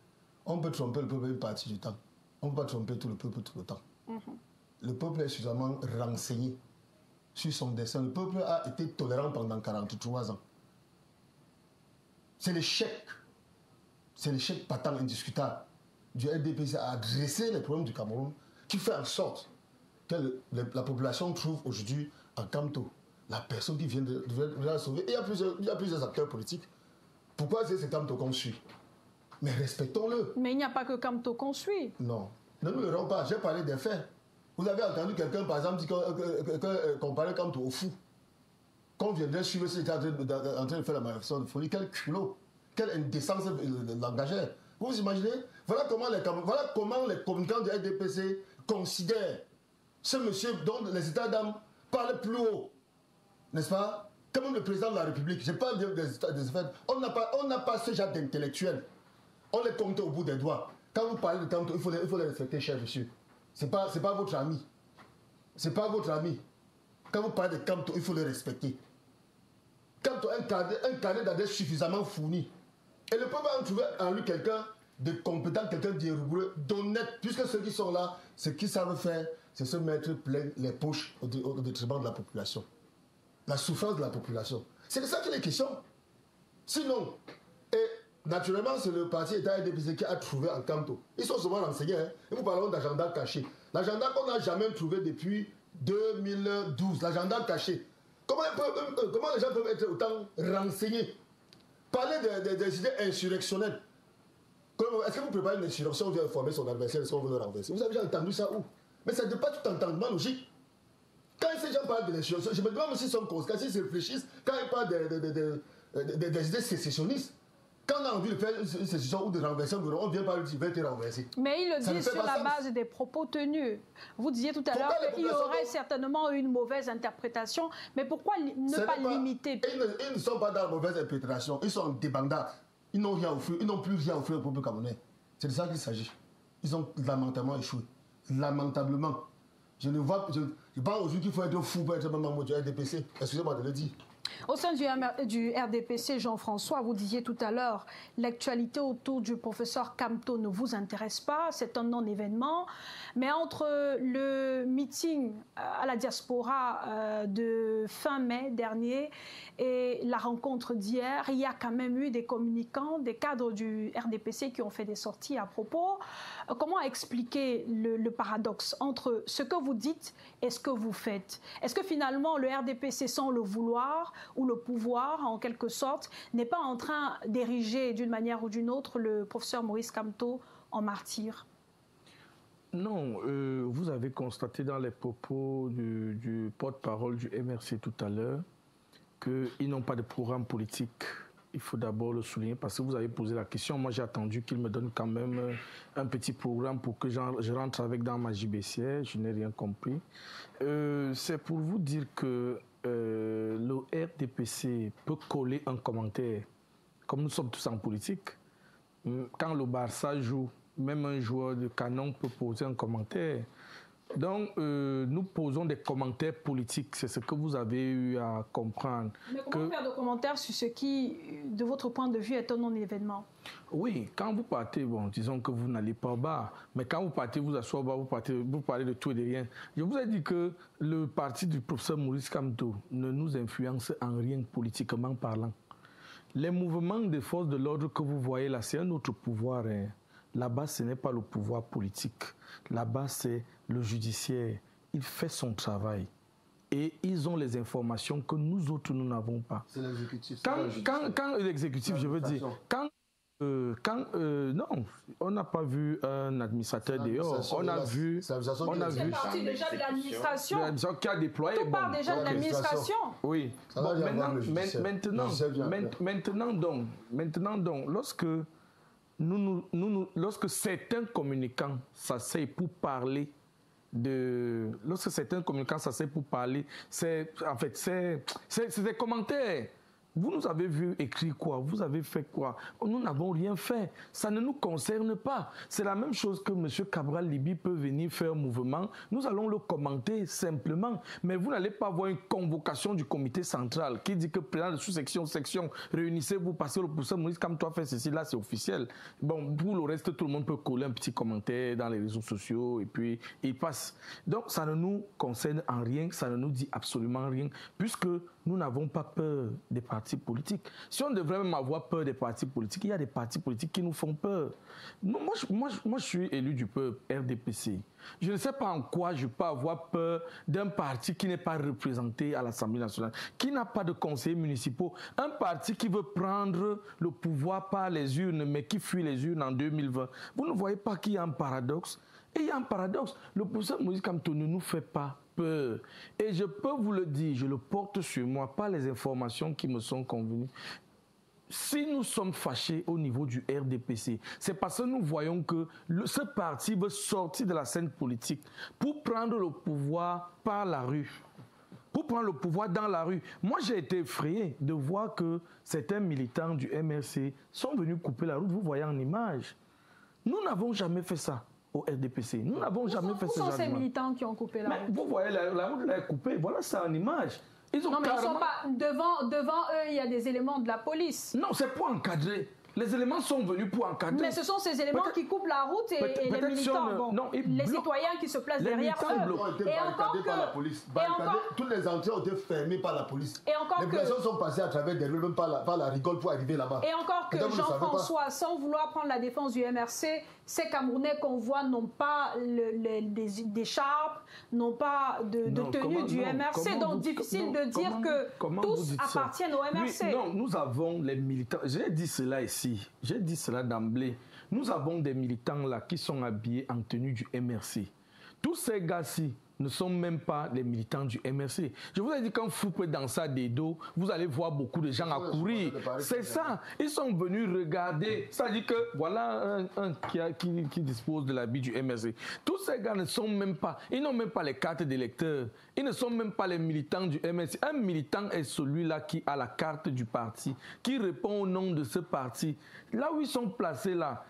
Speaker 17: On peut tromper le peuple une partie du temps. On ne peut pas tromper tout le peuple tout le temps. Le peuple est suffisamment renseigné sur son destin. Le peuple a été tolérant pendant 43 ans. C'est l'échec patent indiscutable du RDPC à adresser les problèmes du Cameroun qui fait en sorte que la population trouve aujourd'hui en Kamto la personne qui vient de la sauver. Et il y a plusieurs acteurs politiques. Pourquoi c'est Kamto qu'on suit? Mais respectons-le.
Speaker 1: Mais il n'y a pas que Kamto qu'on suit.
Speaker 17: Non. Ne nous leurrons pas. J'ai parlé des faits. Vous avez entendu quelqu'un, par exemple, dire qu'on parlait Kamto au fou. Quand on viendrait suivre ce qui était en train de faire la manifestation de folie, quel culot, quelle indécence langagère. Vous vous imaginez? Voilà comment les communicants du RDPC considèrent ce monsieur dont les états d'âme parlent plus haut. N'est-ce pas? Comme le président de la République. Je parle des états. On n'a pas ce genre d'intellectuels. On les compte au bout des doigts. Quand vous parlez de Kamto, il faut les respecter, cher monsieur. C'est pas votre ami. C'est pas votre ami. Quand vous parlez de Kamto, il faut les respecter. Kamto, un carnet d'adresse suffisamment fourni. Et le peuple va en trouver en lui quelqu'un de compétent, quelqu'un de rigoureux, d'honnête, puisque ceux qui sont là, ce qu'ils savent faire, c'est se mettre plein les poches au détriment de la population. La souffrance de la population. C'est de ça qu'il est question. Sinon, et naturellement, c'est le parti État RDPC qui a trouvé en Kamto. Ils sont souvent renseignés. Hein. Et nous parlons d'agenda caché. L'agenda qu'on n'a jamais trouvé depuis 2012. L'agenda caché. Comment les gens peuvent être autant renseignés? Parler des idées insurrectionnelles. Est-ce que vous préparez une insurrection, vous allez former son adversaire, est-ce qu'on veut le renverser? Vous avez déjà entendu ça où? Mais ça n'est pas tout entendement logique. Quand ces gens parlent de l'insurrection, je me demande s'ils sont conscients, s'ils réfléchissent, quand ils parlent des idées sécessionnistes. Quand on a envie de faire une sécession ou de renverser, on vient par le dire, va être renversé.
Speaker 1: Mais ils le disent sur la base des propos tenus. Vous disiez tout à l'heure qu'il y aurait certainement une mauvaise interprétation, mais pourquoi ne pas limiter?
Speaker 17: Ils ne sont pas dans la mauvaise interprétation, ils sont en débandade. Ils n'ont rien offert, ils n'ont plus rien offert au peuple camerounais. C'est de ça qu'il s'agit. Ils ont lamentablement échoué. Lamentablement. Je pense aujourd'hui qu'il faut être fou pour être membre du RDPC. Excusez-moi de le dire.
Speaker 1: Au sein du RDPC, Jean-François, vous disiez tout à l'heure, l'actualité autour du professeur Kamto ne vous intéresse pas, c'est un non-événement. Mais entre le meeting à la diaspora de fin mai dernier et la rencontre d'hier, il y a quand même eu des communicants, des cadres du RDPC qui ont fait des sorties à propos. Comment expliquer le paradoxe entre ce que vous dites et ce que vous faites? Est-ce que finalement le RDPC, sans le vouloir, ou le pouvoir, en quelque sorte, n'est pas en train d'ériger d'une manière ou d'une autre le professeur Maurice Kamto en martyr?
Speaker 18: Non, vous avez constaté dans les propos du porte-parole du MRC tout à l'heure qu'ils n'ont pas de programme politique. Il faut d'abord le souligner parce que vous avez posé la question. Moi, j'ai attendu qu'il me donne quand même un petit programme pour que je rentre avec dans ma JBCR. Je n'ai rien compris. C'est pour vous dire que le RDPC peut coller un commentaire. Comme nous sommes tous en politique, quand le Barça joue, même un joueur de canon peut poser un commentaire. Donc, nous posons des commentaires politiques. C'est ce que vous avez eu à comprendre.
Speaker 1: Mais comment faire de commentaires sur ce qui, de votre point de vue, est un non-événement? Oui,
Speaker 18: quand vous partez, bon, disons que vous n'allez pas bas, mais quand vous partez, vous asseyez bas, vous parlez de tout et de rien. Je vous ai dit que le parti du professeur Maurice Kamto ne nous influence en rien politiquement parlant. Les mouvements des forces de l'ordre que vous voyez là, c'est un autre pouvoir. Hein. Là-bas, ce n'est pas le pouvoir politique. Là-bas, c'est le judiciaire. Il fait son travail. Et ils ont les informations que nous autres, nous n'avons pas.
Speaker 17: C'est l'exécutif.
Speaker 18: Quand l'exécutif, je veux dire, non, on n'a pas vu un administrateur dehors. On a vu.
Speaker 1: C'est parti déjà de l'administration.
Speaker 18: Qui a déployé.
Speaker 1: Tout part déjà de l'administration.
Speaker 18: Oui. Bon, maintenant donc, lorsque certains communicants s'asseyent pour parler c'est des commentaires. Vous nous avez vu écrire quoi? Vous avez fait quoi? Nous n'avons rien fait. Ça ne nous concerne pas. C'est la même chose que M. Cabral Libi peut venir faire un mouvement. Nous allons le commenter simplement. Mais vous n'allez pas avoir une convocation du comité central qui dit que président de sous-section, section, réunissez-vous parce que le professeur Maurice Kamto a fait ceci, là c'est officiel. Bon, pour le reste, tout le monde peut coller un petit commentaire dans les réseaux sociaux et puis il passe. Donc ça ne nous concerne en rien, ça ne nous dit absolument rien puisque nous n'avons pas peur des partis politiques. Si on devrait même avoir peur des partis politiques, il y a des partis politiques qui nous font peur. Moi, je suis élu du peuple, RDPC. Je ne sais pas en quoi je peux avoir peur d'un parti qui n'est pas représenté à l'Assemblée nationale, qui n'a pas de conseillers municipaux, un parti qui veut prendre le pouvoir par les urnes, mais qui fuit les urnes en 2020. Vous ne voyez pas qu'il y a un paradoxe? Et il y a un paradoxe. Le professeur Moïse Kamto ne nous fait pas peur. Et je peux vous le dire, je le porte sur moi, par les informations qui me sont convenues. Si nous sommes fâchés au niveau du RDPC, c'est parce que nous voyons que ce parti veut sortir de la scène politique pour prendre le pouvoir par la rue. Pour prendre le pouvoir dans la rue. Moi, j'ai été effrayé de voir que certains militants du MRC sont venus couper la route. Vous voyez en image. Nous n'avons jamais fait ça au RDPC. Nous n'avons jamais fait ça.
Speaker 1: Où sont ces militants qui ont coupé la route?
Speaker 18: Vous voyez, la route est coupée. Voilà, c'est en image.
Speaker 1: Non, mais ils sont pas devant eux, il y a des éléments de la police.
Speaker 18: Non, c'est pour encadrer. Les éléments sont venus pour encadrer.
Speaker 1: Mais ce sont ces éléments qui coupent la route et les militants, les citoyens qui se placent derrière eux.
Speaker 17: Ont été barricadés par la police. Toutes les entrées ont été fermées par la police. Les personnes sont passées à travers des rues, même par la rigole pour arriver là-bas.
Speaker 1: Et encore que Jean-François, sans vouloir prendre la défense du MRC, ces Camerounais qu'on voit n'ont pas d'écharpe, n'ont pas de tenue du MRC. Donc difficile de dire que tous appartiennent au MRC.
Speaker 18: Non, nous avons les militants. J'ai dit cela ici. J'ai dit cela d'emblée. Nous avons des militants là qui sont habillés en tenue du MRC. Tous ces gars-ci ne sont même pas les militants du MRC. Je vous ai dit, quand vous pouvez danser à des dos, vous allez voir beaucoup de gens accourir. C'est ça. Ils sont venus regarder. Ça dit que voilà un qui dispose de l'habit du MRC. Tous ces gars ne sont même pas, ils n'ont même pas les cartes d'électeurs. Ils ne sont même pas les militants du MRC. Un militant est celui-là qui a la carte du parti, qui répond au nom de ce parti. Là où ils sont placés là,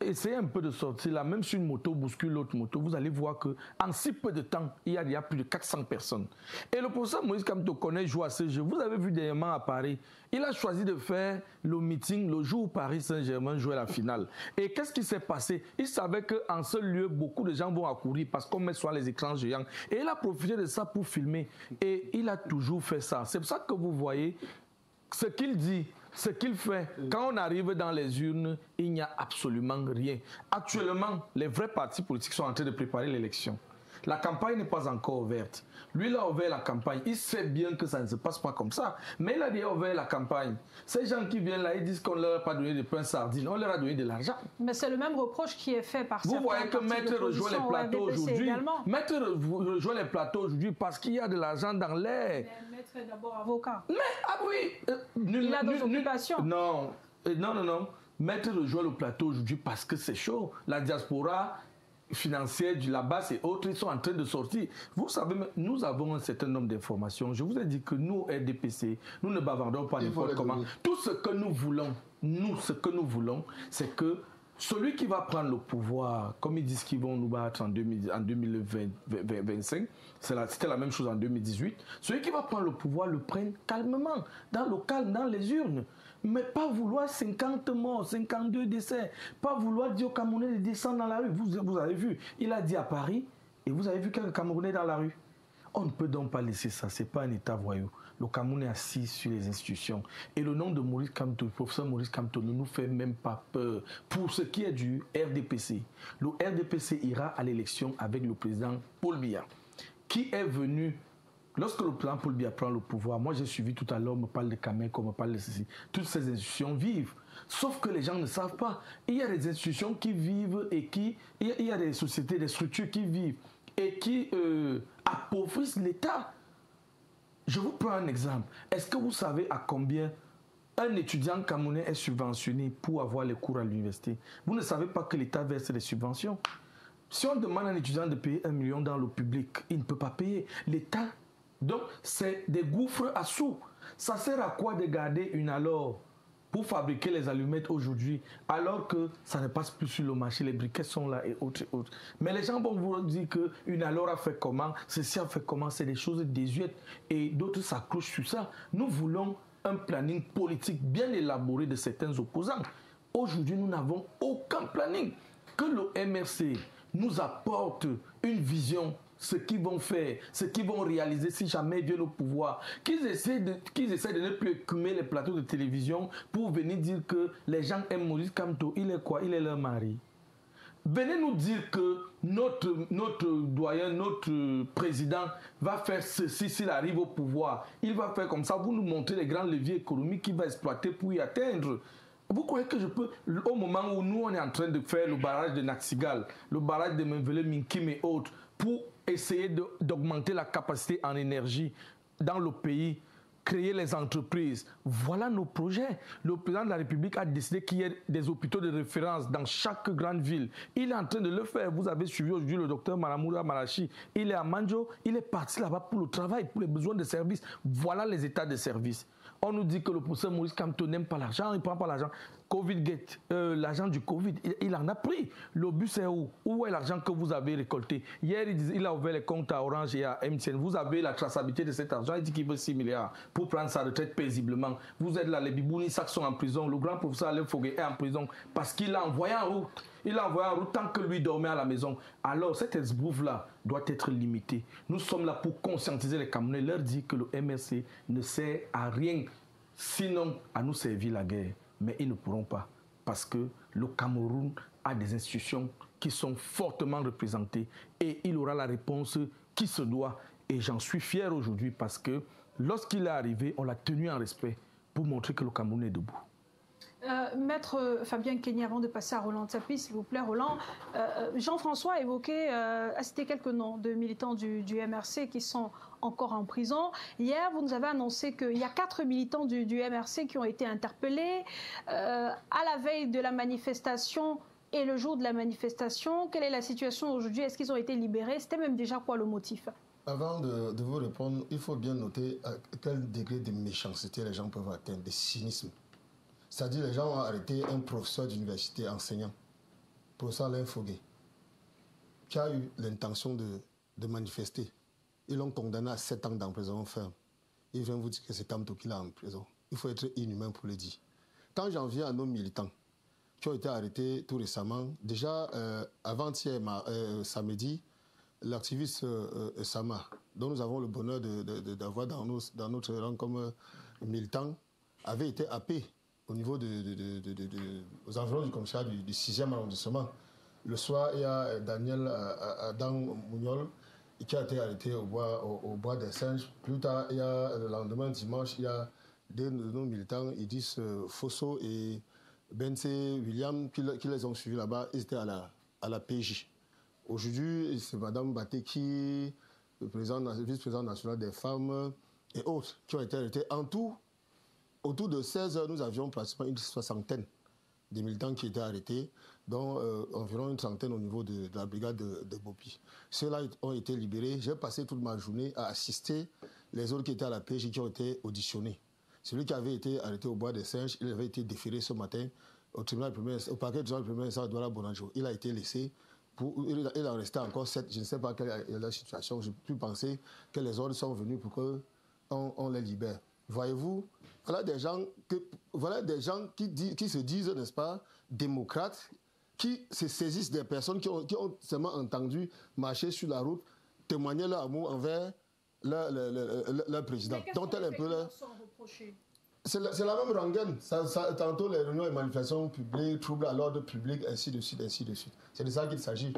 Speaker 18: essayez un peu de sortir là, même si une moto bouscule l'autre moto, vous allez voir qu'en si peu de temps, il y a plus de 400 personnes. Et le professeur Moïse Kamto connaît joue à ce jeu. Vous avez vu dernièrement à Paris, il a choisi de faire le meeting le jour où Paris Saint-Germain jouait la finale. Et qu'est-ce qui s'est passé? Il savait qu'en ce lieu, beaucoup de gens vont accourir parce qu'on met sur les écrans géants. Et il a profité de ça pour filmer. Et il a toujours fait ça. C'est pour ça que vous voyez ce qu'il dit. Ce qu'il fait, quand on arrive dans les urnes, il n'y a absolument rien. Actuellement, les vrais partis politiques sont en train de préparer l'élection. La campagne n'est pas encore ouverte. Lui, il a ouvert la campagne. Il sait bien que ça ne se passe pas comme ça. Mais il a déjà ouvert la campagne. Ces gens qui viennent là, ils disent qu'on ne leur a pas donné de pain sardine. On leur a donné de l'argent.
Speaker 1: Mais c'est le même reproche qui est fait par certains.
Speaker 18: Vous voyez que Maître rejoint les plateaux aujourd'hui. Maître rejoint les plateaux aujourd'hui parce qu'il y a de l'argent dans l'air.
Speaker 1: Maître est d'abord avocat.
Speaker 18: Mais, ah oui.
Speaker 1: Il a d'autres occupations.
Speaker 18: Non. Maître rejoint le plateau aujourd'hui parce que c'est chaud. La diaspora financière du là-bas et autres, ils sont en train de sortir. Vous savez, nous avons un certain nombre d'informations. Je vous ai dit que nous, RDPC, nous ne bavardons pas n'importe comment. Tout ce que nous voulons, c'est que celui qui va prendre le pouvoir, comme ils disent qu'ils vont nous battre en 2025, c'était la même chose en 2018, celui qui va prendre le pouvoir le prenne calmement, dans le calme, dans les urnes. Mais pas vouloir 50 morts, 52 décès, pas vouloir dire aux Camerounais de descendre dans la rue. Vous avez vu, il a dit à Paris, et vous avez vu quelques Camerounais dans la rue. On ne peut donc pas laisser ça, ce n'est pas un État voyou. Le Cameroun est assis sur les institutions. Et le nom de Maurice Kamto, le professeur Maurice Kamto, ne nous fait même pas peur. Pour ce qui est du RDPC, le RDPC ira à l'élection avec le président Paul Biya, qui est venu. Lorsque le président Paul Biya prend le pouvoir, moi j'ai suivi tout à l'heure, on me parle de Cameco, on me parle de ceci. Toutes ces institutions vivent. Sauf que les gens ne savent pas. Il y a des institutions qui vivent et il y a des sociétés, des structures qui vivent et qui appauvrissent l'État. Je vous prends un exemple. Est-ce que vous savez à combien un étudiant camerounais est subventionné pour avoir les cours à l'université? Vous ne savez pas que l'État verse des subventions. Si on demande à un étudiant de payer 1 million dans le public, il ne peut pas payer. L'État, donc, c'est des gouffres à sous. Ça sert à quoi de garder une alors pour fabriquer les allumettes aujourd'hui, alors que ça ne passe plus sur le marché, les briquets sont là et autres. Mais les gens vont vous dire qu'une alors a fait comment, ceci a fait comment, c'est des choses désuètes et d'autres s'accrochent sur ça. Nous voulons un planning politique bien élaboré de certains opposants. Aujourd'hui, nous n'avons aucun planning. Que le MRC nous apporte une vision ce qu'ils vont faire, ce qu'ils vont réaliser si jamais ils viennent au pouvoir. Qu'ils essaient de ne plus écumer les plateaux de télévision pour venir dire que les gens aiment Maurice Kamto. Il est quoi? Il est leur mari. Venez nous dire que notre doyen, notre président va faire ceci s'il arrive au pouvoir. Il va faire comme ça. Vous nous montrez les grands leviers économiques qu'il va exploiter pour y atteindre. Vous croyez que je peux, au moment où nous on est en train de faire le barrage de Naxigal, le barrage de Menvele, Minkim et autres, pour essayer d'augmenter la capacité en énergie dans le pays, créer les entreprises. Voilà nos projets. Le président de la République a décidé qu'il y ait des hôpitaux de référence dans chaque grande ville. Il est en train de le faire. Vous avez suivi aujourd'hui le docteur Maramoura Marachi. Il est à Manjo. Il est parti là-bas pour le travail, pour les besoins de services. Voilà les états de service. On nous dit que le professeur Maurice Kamto n'aime pas l'argent, il ne prend pas l'argent. Covid-Gate, l'argent du Covid, il en a pris. Le but c'est où? Où est l'argent que vous avez récolté? Hier, il a ouvert les comptes à Orange et à MTN. Vous avez la traçabilité de cet argent. Il dit qu'il veut 6 milliards pour prendre sa retraite paisiblement. Vous êtes là, les Bibouni Sak sont en prison. Le grand professeur Alain Fogué est en prison parce qu'il a envoyé en route. Il a envoyé en route tant que lui dormait à la maison. Alors, cette esbrouve-là doit être limitée. Nous sommes là pour conscientiser les Camerounais, leur dire que le MRC ne sert à rien, sinon à nous servir la guerre. Mais ils ne pourront pas, parce que le Cameroun a des institutions qui sont fortement représentées et il aura la réponse qui se doit. Et j'en suis fier aujourd'hui parce que lorsqu'il est arrivé, on l'a tenu en respect pour montrer que le Cameroun est debout.
Speaker 1: Maître Fabien Kenny, avant de passer à Roland Tsapi, s'il vous plaît, Roland, Jean-François a évoqué, a cité quelques noms de militants du MRC qui sont encore en prison. Hier, vous nous avez annoncé qu'il y a 4 militants du MRC qui ont été interpellés à la veille de la manifestation et le jour de la manifestation. Quelle est la situation aujourd'hui? Est-ce qu'ils ont été libérés? C'était même déjà quoi le motif?
Speaker 17: Avant de vous répondre, il faut bien noter à quel degré de méchanceté les gens peuvent atteindre, de cynisme. C'est-à-dire les gens ont arrêté un professeur d'université enseignant, professeur Alain Fogué, qui a eu l'intention de manifester. Ils l'ont condamné à 7 ans d'emprisonnement ferme. Ils viennent vous dire que c'est Kamto qui l'a en prison. Il faut être inhumain pour le dire. Quand j'en viens à nos militants qui ont été arrêtés tout récemment, déjà avant-hier, samedi, l'activiste Sama, dont nous avons le bonheur d'avoir dans notre rang comme militant, avait été happé au niveau aux environs du commissariat du 6e arrondissement. Le soir, il y a Daniel Adam Mouniol qui a été arrêté au bois des Singes. Plus tard, il y a le lendemain, dimanche, il y a deux de nos militants, Idis Fosso et Bense William, qui les ont suivis là-bas. Ils étaient à la PJ. Aujourd'hui, c'est Mme Bateki, le vice-président national des femmes et autres qui ont été arrêtés. En tout, autour de 16 heures, nous avions pratiquement une 60aine de militants qui étaient arrêtés, dont environ une 30aine au niveau de la brigade de Bopi. Ceux-là ont été libérés. J'ai passé toute ma journée à assister les autres qui étaient à la PJ qui ont été auditionnés. Celui qui avait été arrêté au bois des Singes, il avait été déféré ce matin au parquet du tribunal premier instance à Douala Bonanjo. Il a été laissé. Il en restait encore 7. Je ne sais pas quelle est la situation. Je peux penser que les ordres sont venus pour qu'on les libère. Voyez-vous, voilà des gens qui se disent, n'est-ce pas, démocrates, qui se saisissent des personnes qui ont seulement entendu marcher sur la route, témoigner leur amour envers leur président. Donc, tel un peu là. C'est la même rengaine. Tantôt les réunions et manifestations publiques, troubles à l'ordre public, ainsi de suite, ainsi de suite. C'est de ça qu'il s'agit.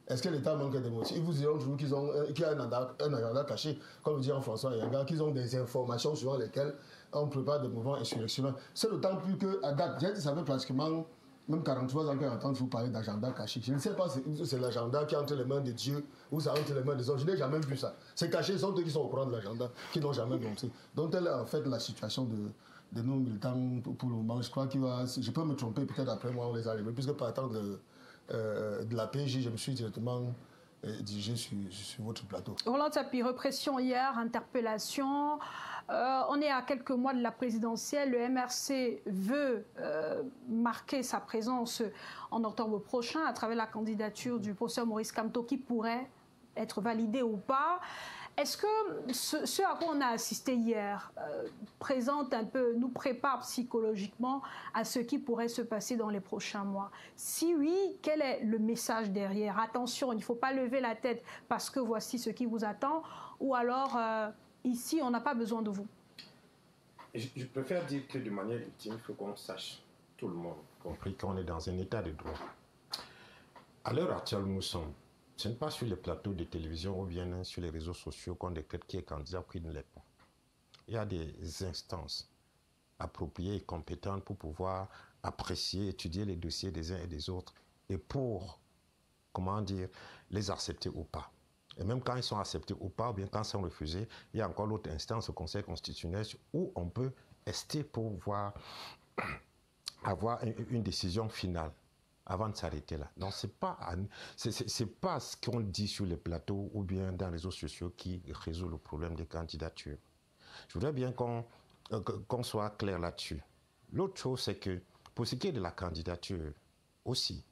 Speaker 17: Est-ce que l'État manque d'émotion? Ils vous diront toujours qu'il y a un agenda caché, comme le dit François Yanga, qu'ils ont des informations sur lesquelles on prépare des mouvements insurrectionnels. C'est d'autant plus qu'à date, ça fait pratiquement même 43 ans qu'on entend vous parler d'agenda caché. Je ne sais pas si c'est l'agenda qui est entre les mains de Dieu ou ça entre les mains des hommes. Je n'ai jamais vu ça. C'est caché, ce sont eux qui sont au courant de l'agenda, qui n'ont jamais montré. Donc telle est en fait la situation de nos militants pour le moment. Je crois je peux me tromper, peut-être après moi on les a arrivés, puisque par temps de la PJ, je me suis directement dirigé sur votre plateau.
Speaker 1: Roland Tsapi, répression hier, interpellation. On est à quelques mois de la présidentielle. Le MRC veut marquer sa présence en octobre prochain à travers la candidature du professeur Maurice Kamto qui pourrait être validée ou pas. Est-ce que ce à quoi on a assisté hier nous prépare psychologiquement à ce qui pourrait se passer dans les prochains mois? Si oui, quel est le message derrière? Attention, il ne faut pas lever la tête parce que voici ce qui vous attend, ou alors ici, on n'a pas besoin de vous.
Speaker 11: Je préfère dire que de manière ultime, il faut qu'on sache, tout le monde, compris qu'on est dans un état de droit. À l'heure actuelle où nous sommes, ce n'est pas sur les plateaux de télévision ou bien sur les réseaux sociaux qu'on décrète qui est candidat ou qui ne l'est pas. Il y a des instances appropriées et compétentes pour pouvoir apprécier, étudier les dossiers des uns et des autres et pour, les accepter ou pas. Et même quand ils sont acceptés ou pas, ou bien quand ils sont refusés, il y a encore l'autre instance, le Conseil constitutionnel, où on peut rester pour pouvoir avoir une décision finale avant de s'arrêter là. Donc, c'est pas ce qu'on dit sur les plateaux ou bien dans les réseaux sociaux qui résout le problème des candidatures. Je voudrais bien qu'on soit clair là-dessus. L'autre chose, c'est que pour ce qui est de la candidature aussi,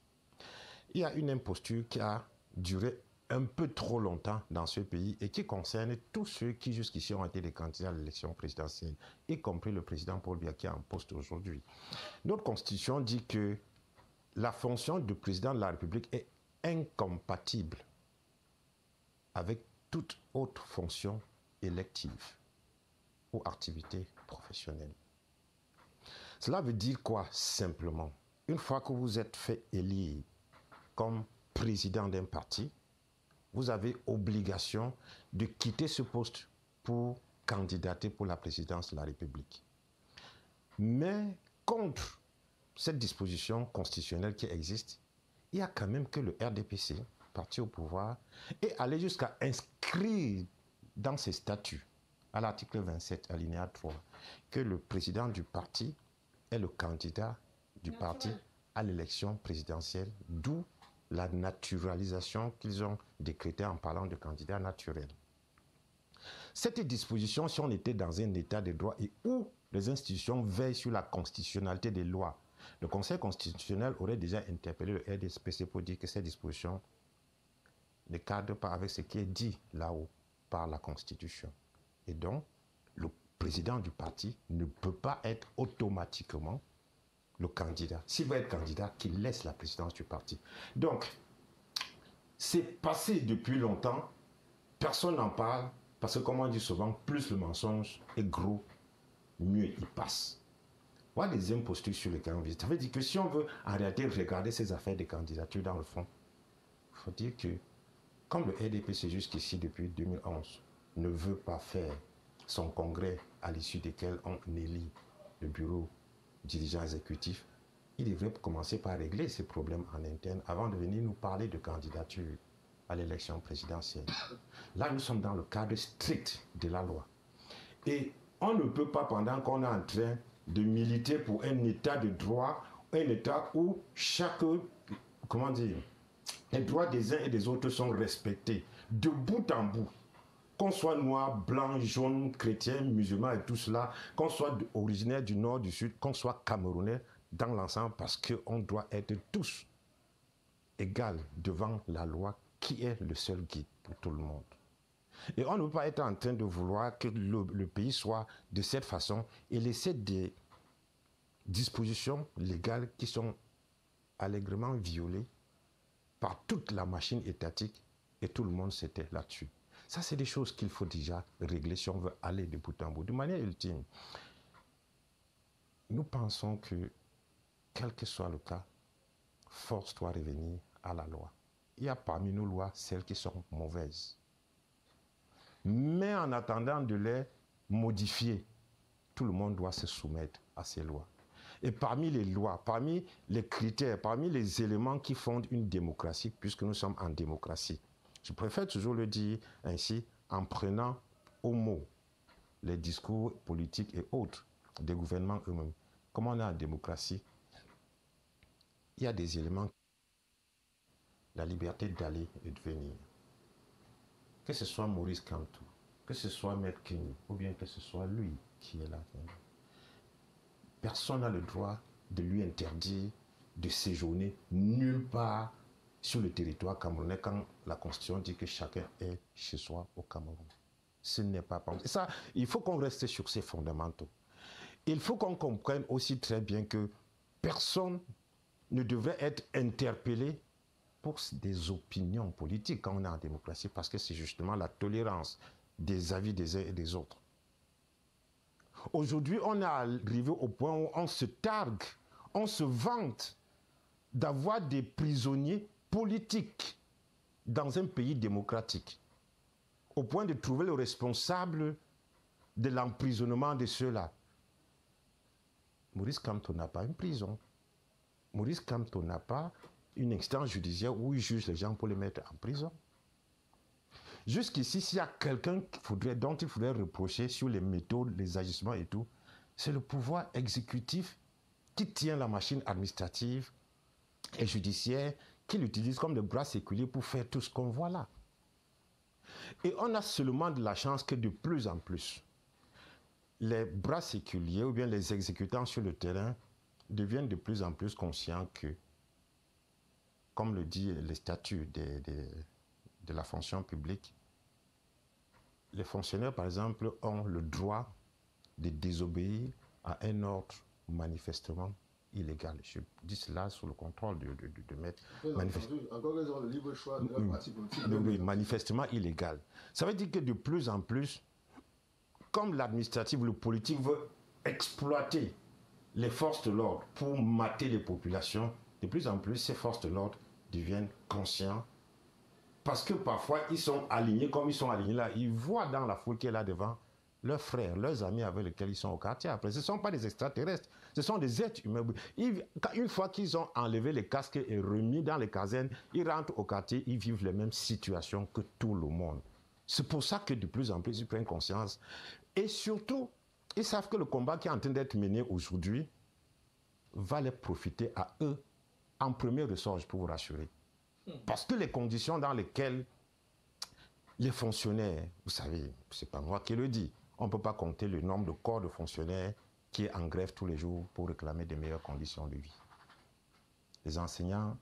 Speaker 11: il y a une imposture qui a duré un peu trop longtemps dans ce pays et qui concerne tous ceux qui jusqu'ici ont été des candidats à l'élection présidentielle, y compris le président Paul Biya qui est en poste aujourd'hui. Notre constitution dit que la fonction de président de la République est incompatible avec toute autre fonction élective ou activité professionnelle. Cela veut dire quoi simplement? Une fois que vous êtes fait élire comme président d'un parti, vous avez obligation de quitter ce poste pour candidater pour la présidence de la République. Mais contre cette disposition constitutionnelle qui existe, il y a quand même que le RDPC, parti au pouvoir, est allé jusqu'à inscrire dans ses statuts, à l'article 27, alinéa 3, que le président du parti est le candidat du parti à l'élection présidentielle, d'où la naturalisation qu'ils ont décrétée en parlant de candidat naturel. Cette disposition, si on était dans un état de droit et où les institutions veillent sur la constitutionnalité des lois, le Conseil constitutionnel aurait déjà interpellé le RDPC pour dire que ces dispositions ne cadrent pas avec ce qui est dit là-haut par la Constitution. Et donc, le président du parti ne peut pas être automatiquement le candidat. S'il veut être candidat, qu'il laisse la présidence du parti. Donc, c'est passé depuis longtemps, personne n'en parle, parce que comme on dit souvent, plus le mensonge est gros, mieux il passe. Voilà des impostures sur lesquelles on vit. Ça veut dire que si on veut en réalité regarder ces affaires de candidature dans le fond, il faut dire que comme le RDPC jusqu'ici depuis 2011 ne veut pas faire son congrès à l'issue desquels on élit le bureau dirigeant exécutif, il devrait commencer par régler ces problèmes en interne avant de venir nous parler de candidature à l'élection présidentielle. Là, nous sommes dans le cadre strict de la loi. Et on ne peut pas, pendant qu'on est en train de militer pour un état de droit, un état où les droits des uns et des autres sont respectés de bout en bout. Qu'on soit noir, blanc, jaune, chrétien, musulman et tout cela, qu'on soit originaire du nord, du sud, qu'on soit camerounais dans l'ensemble, parce qu'on doit être tous égaux devant la loi qui est le seul guide pour tout le monde. Et on ne peut pas être en train de vouloir que le pays soit de cette façon et laisser des dispositions légales qui sont allègrement violées par toute la machine étatique et tout le monde s'était là-dessus. Ça, c'est des choses qu'il faut déjà régler si on veut aller de bout en bout. De manière ultime, nous pensons que, quel que soit le cas, force doit revenir à la loi. Il y a parmi nos lois celles qui sont mauvaises. Mais en attendant de les modifier, tout le monde doit se soumettre à ces lois. Et parmi les lois, parmi les critères, parmi les éléments qui fondent une démocratie, puisque nous sommes en démocratie, je préfère toujours le dire ainsi, en prenant au mot les discours politiques et autres des gouvernements eux-mêmes. Comme on est en démocratie, il y a des éléments, la liberté d'aller et de venir. Que ce soit Maurice Kamto, que ce soit Maître Kenny, ou bien que ce soit lui qui est là. Personne n'a le droit de lui interdire de séjourner nulle part sur le territoire camerounais quand la Constitution dit que chacun est chez soi au Cameroun. Ce n'est pas pensé. Ça, il faut qu'on reste sur ces fondamentaux. Il faut qu'on comprenne aussi très bien que personne ne devrait être interpellé pour des opinions politiques quand on est en démocratie, parce que c'est justement la tolérance des avis des uns et des autres. Aujourd'hui, on est arrivé au point où on se targue, on se vante d'avoir des prisonniers politiques dans un pays démocratique, au point de trouver le responsable de l'emprisonnement de ceux-là. Maurice Kamto n'a pas une prison. Maurice Kamto n'a pas une instance judiciaire où il juge les gens pour les mettre en prison. Jusqu'ici, s'il y a quelqu'un dont il faudrait reprocher sur les méthodes, les agissements et tout, c'est le pouvoir exécutif qui tient la machine administrative et judiciaire, qui l'utilise comme des bras séculiers pour faire tout ce qu'on voit là. Et on a seulement de la chance que de plus en plus, les bras séculiers ou bien les exécutants sur le terrain deviennent de plus en plus conscients que, comme le dit le statut de la fonction publique, les fonctionnaires, par exemple, ont le droit de désobéir à un ordre manifestement illégal. Je dis cela sous le contrôle de maître.
Speaker 17: Encore ils ont le libre choix de leur parti politique.
Speaker 11: Oui, manifestement illégal. Ça veut dire que de plus en plus, comme l'administratif, le politique veut exploiter les forces de l'ordre pour mater les populations, de plus en plus, ces forces de l'ordre deviennent conscients. Parce que parfois, ils sont alignés comme ils sont alignés là. Ils voient dans la foule qui est là devant leurs frères, leurs amis avec lesquels ils sont au quartier. Après, ce ne sont pas des extraterrestres, ce sont des êtres humains. Une fois qu'ils ont enlevé les casques et remis dans les casernes, ils rentrent au quartier, ils vivent les mêmes situations que tout le monde. C'est pour ça que de plus en plus, ils prennent conscience. Et surtout, ils savent que le combat qui est en train d'être mené aujourd'hui va les profiter à eux en premier ressort, je peux vous rassurer. Parce que les conditions dans lesquelles les fonctionnaires, vous savez, c'est pas moi qui le dis, on ne peut pas compter le nombre de corps de fonctionnaires qui est en grève tous les jours pour réclamer de meilleures conditions de vie. Les enseignants,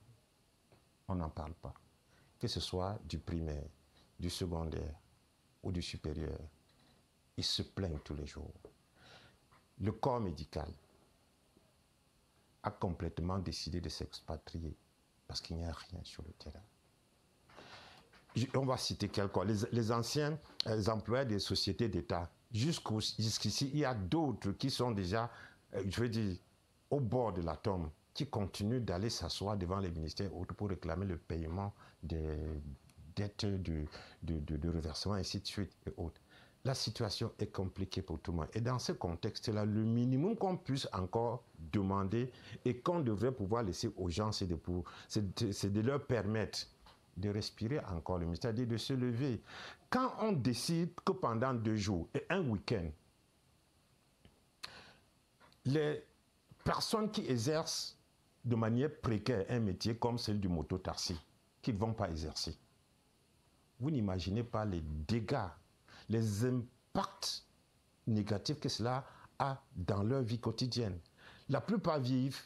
Speaker 11: on n'en parle pas. Que ce soit du primaire, du secondaire ou du supérieur, ils se plaignent tous les jours. Le corps médical a complètement décidé de s'expatrier parce qu'il n'y a rien sur le terrain. On va citer quelques-uns. Les anciens employés des sociétés d'État, jusqu'ici, il y a d'autres qui sont déjà, je veux dire, au bord de la tombe, qui continuent d'aller s'asseoir devant les ministères pour réclamer le paiement des dettes de reversement, ainsi de suite, et autres. La situation est compliquée pour tout le monde. Et dans ce contexte-là, le minimum qu'on puisse encore demander et qu'on devrait pouvoir laisser aux gens, c'est de leur permettre de respirer encore le ministère, de se lever. Quand on décide que pendant 2 jours et un week-end, les personnes qui exercent de manière précaire un métier comme celle du moto-taxi, qui ne vont pas exercer, vous n'imaginez pas les dégâts, les impacts négatifs que cela a dans leur vie quotidienne. La plupart vivent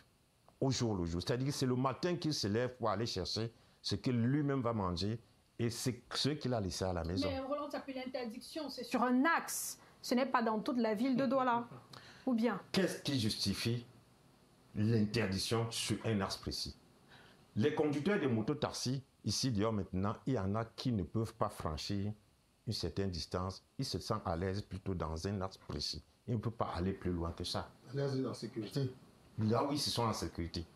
Speaker 11: au jour le jour. C'est-à-dire que c'est le matin qu'ils se lèvent pour aller chercher ce que lui-même va manger et c'est ce qu'il a laissé à la maison.
Speaker 1: Mais Roland, ça s'appelle l'interdiction, c'est sur un axe. Ce n'est pas dans toute la ville de Douala. Ou bien? Qu'est-ce
Speaker 11: qui justifie l'interdiction sur un axe précis? Les conducteurs de moto-taxi, ici d'ailleurs maintenant, il y en a qui ne peuvent pas franchir une certaine distance. Ils se sentent à l'aise plutôt dans un axe précis. Ils ne peuvent pas aller plus loin que ça.
Speaker 17: À l'aise en sécurité.
Speaker 11: Là où ils se sont en sécurité.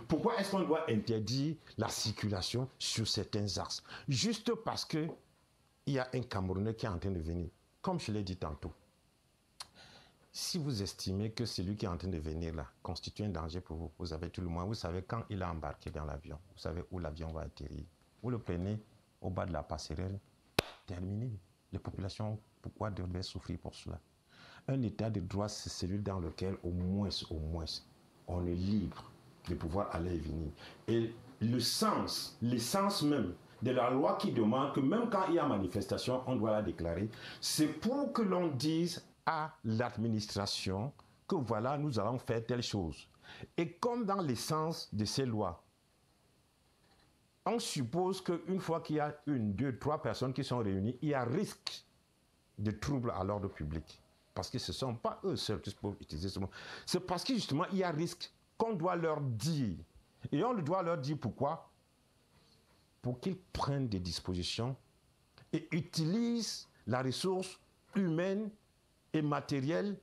Speaker 11: Pourquoi est-ce qu'on doit interdire la circulation sur certains axes? Juste parce qu'il y a un Camerounais qui est en train de venir. Comme je l'ai dit tantôt, si vous estimez que celui qui est en train de venir là constitue un danger pour vous, vous avez tout le moins, vous savez quand il a embarqué dans l'avion, vous savez où l'avion va atterrir. Vous le prenez au bas de la passerelle, terminé. Les populations, pourquoi devraient souffrir pour cela? Un état de droit, c'est celui dans lequel au moins, on est libre de pouvoir aller et venir. Et l'essence même de la loi qui demande que même quand il y a manifestation, on doit la déclarer, c'est pour que l'on dise à l'administration que voilà, nous allons faire telle chose. Et comme dans l'essence de ces lois, on suppose qu'une fois qu'il y a 1, 2, 3 personnes qui sont réunies, il y a risque de troubles à l'ordre public. Parce que ce ne sont pas eux seuls qui peuvent utiliser ce mot. C'est parce que justement, il y a risque qu'on doit leur dire. Et on doit leur dire pourquoi? Pour qu'ils prennent des dispositions et utilisent la ressource humaine et matérielle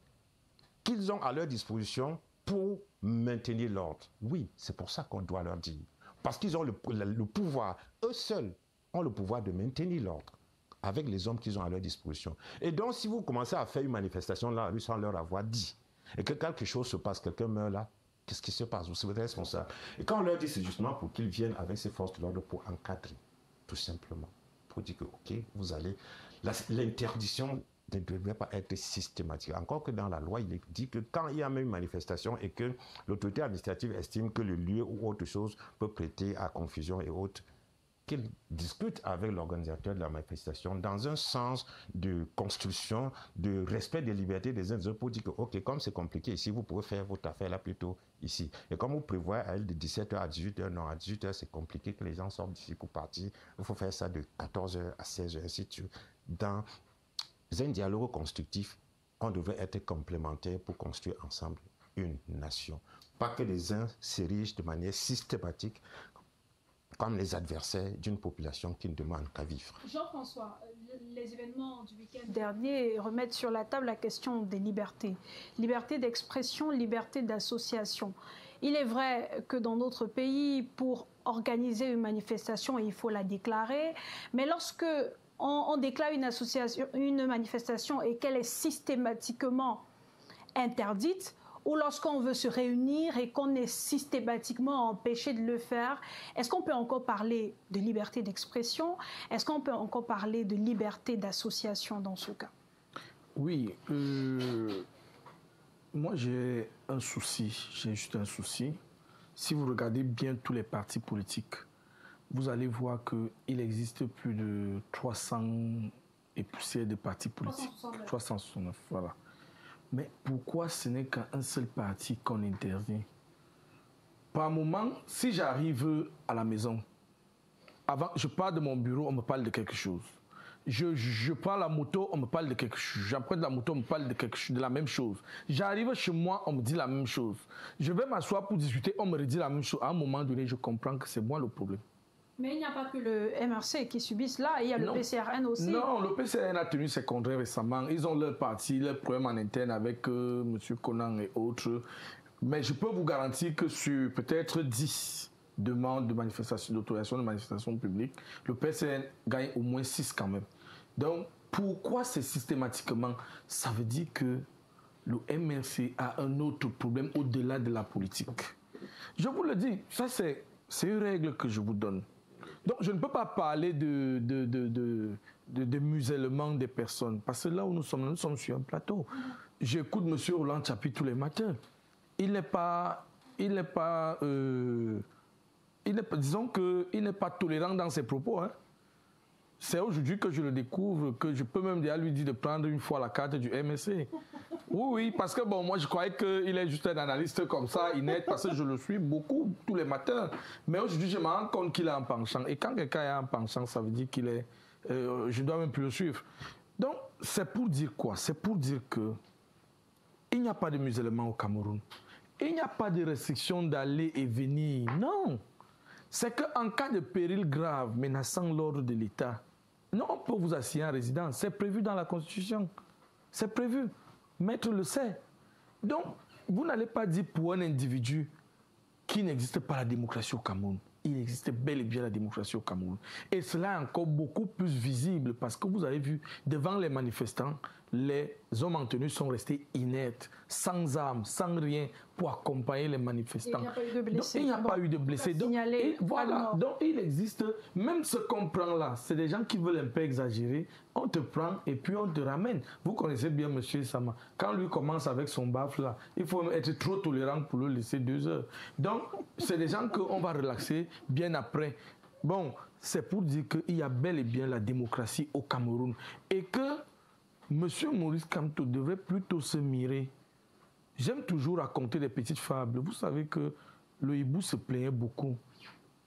Speaker 11: qu'ils ont à leur disposition pour maintenir l'ordre. Oui, c'est pour ça qu'on doit leur dire. Parce qu'ils ont le pouvoir, eux seuls ont le pouvoir de maintenir l'ordre avec les hommes qu'ils ont à leur disposition. Et donc, si vous commencez à faire une manifestation dans la rue sans leur avoir dit, et que quelque chose se passe, quelqu'un meurt là, qu'est-ce qui se passe? Vous êtes responsable. Et quand on leur dit, c'est justement pour qu'ils viennent avec ces forces de l'ordre pour encadrer, tout simplement. Pour dire que, OK, vous allez... L'interdiction ne devrait pas être systématique. Encore que dans la loi, il est dit que quand il y a même une manifestation et que l'autorité administrative estime que le lieu ou autre chose peut prêter à confusion et autres, qu'ils discutent avec l'organisateur de la manifestation dans un sens de construction, de respect des libertés des uns des autres pour dire que, OK, comme c'est compliqué ici, vous pouvez faire votre affaire là plutôt ici. Et comme vous prévoyez à elle de 17h à 18h, non, à 18h, c'est compliqué que les gens sortent d'ici pour partir. Il faut faire ça de 14h à 16h, ainsi de suite. Dans un dialogue constructif, on devrait être complémentaires pour construire ensemble une nation. Pas que les uns s'érigent de manière systématique comme les adversaires d'une population qui ne demande qu'à vivre.
Speaker 1: Jean-François, les événements du week-end dernier remettent sur la table la question des libertés. Liberté d'expression, liberté d'association. Il est vrai que dans notre pays, pour organiser une manifestation, il faut la déclarer, mais lorsque on déclare une manifestation et qu'elle est systématiquement interdite, ou lorsqu'on veut se réunir et qu'on est systématiquement empêché de le faire, est-ce qu'on peut encore parler de liberté d'expression? Est-ce qu'on peut encore parler de liberté d'association dans ce cas?
Speaker 18: Oui, moi j'ai un souci, j'ai juste un souci. Si vous regardez bien tous les partis politiques, vous allez voir qu'il existe plus de 300 et poussières de partis politiques. 369, voilà. Mais pourquoi ce n'est qu'un seul parti qu'on interdit? Par moment, si j'arrive à la maison, avant, je pars de mon bureau, on me parle de quelque chose. Je prends la moto, on me parle de quelque chose. J'emprunte la moto, on me parle de quelque chose, de la même chose. J'arrive chez moi, on me dit la même chose. Je vais m'asseoir pour discuter, on me redit la même chose. À un moment donné, je comprends que c'est moi le problème.
Speaker 1: Mais il n'y a pas que le MRC qui subisse là, il y a le PCRN aussi.
Speaker 18: Non, le PCRN a tenu ses congrès récemment. Ils ont leur parti, leurs problèmes en interne avec M. Conan et autres. Mais je peux vous garantir que sur peut-être 10 demandes de manifestation, d'autorisation de manifestation publique, le PCRN gagne au moins 6 quand même. Donc, pourquoi c'est systématiquement? Ça veut dire que le MRC a un autre problème au-delà de la politique. Je vous le dis, ça c'est une règle que je vous donne. Donc, je ne peux pas parler de musellement des personnes. Parce que là où nous sommes sur un plateau. J'écoute M. Roland Tchapi tous les matins. Disons qu'il n'est pas tolérant dans ses propos. Hein. C'est aujourd'hui que je le découvre, que je peux même déjà lui dire de prendre une fois la carte du MSC. Oui, parce que bon, moi je croyais qu'il est juste un analyste comme ça, inerte, parce que je le suis beaucoup tous les matins. Mais aujourd'hui, je me rends compte qu'il est en penchant. Et quand quelqu'un est en penchant, ça veut dire qu'il est... je ne dois même plus le suivre. Donc, c'est pour dire quoi? C'est pour dire que il n'y a pas de musulmans au Cameroun. Il n'y a pas de restriction d'aller et venir. Non. C'est qu'en cas de péril grave menaçant l'ordre de l'État, non, on peut vous assigner en résidence. C'est prévu dans la Constitution. C'est prévu. Maître le sait. Donc, vous n'allez pas dire pour un individu qu'il n'existe pas la démocratie au Cameroun. Il existe bel et bien la démocratie au Cameroun. Et cela est encore beaucoup plus visible parce que vous avez vu, devant les manifestants, les hommes en tenue sont restés inertes, sans armes, sans rien, pour accompagner les manifestants. Il n'y a pas eu de blessés. Donc, voilà. Donc, il existe, même ce qu'on prend là, c'est des gens qui veulent un peu exagérer. On te prend et puis on te ramène. Vous connaissez bien M. Sama. Quand lui commence avec son baffe là, il faut être trop tolérant pour le laisser 2 heures. Donc, c'est des gens qu'on va relaxer bien après. Bon, c'est pour dire qu'il y a bel et bien la démocratie au Cameroun. Et que M. Maurice Kamto devrait plutôt se mirer. J'aime toujours raconter des petites fables. Vous savez que le hibou se plaignait beaucoup.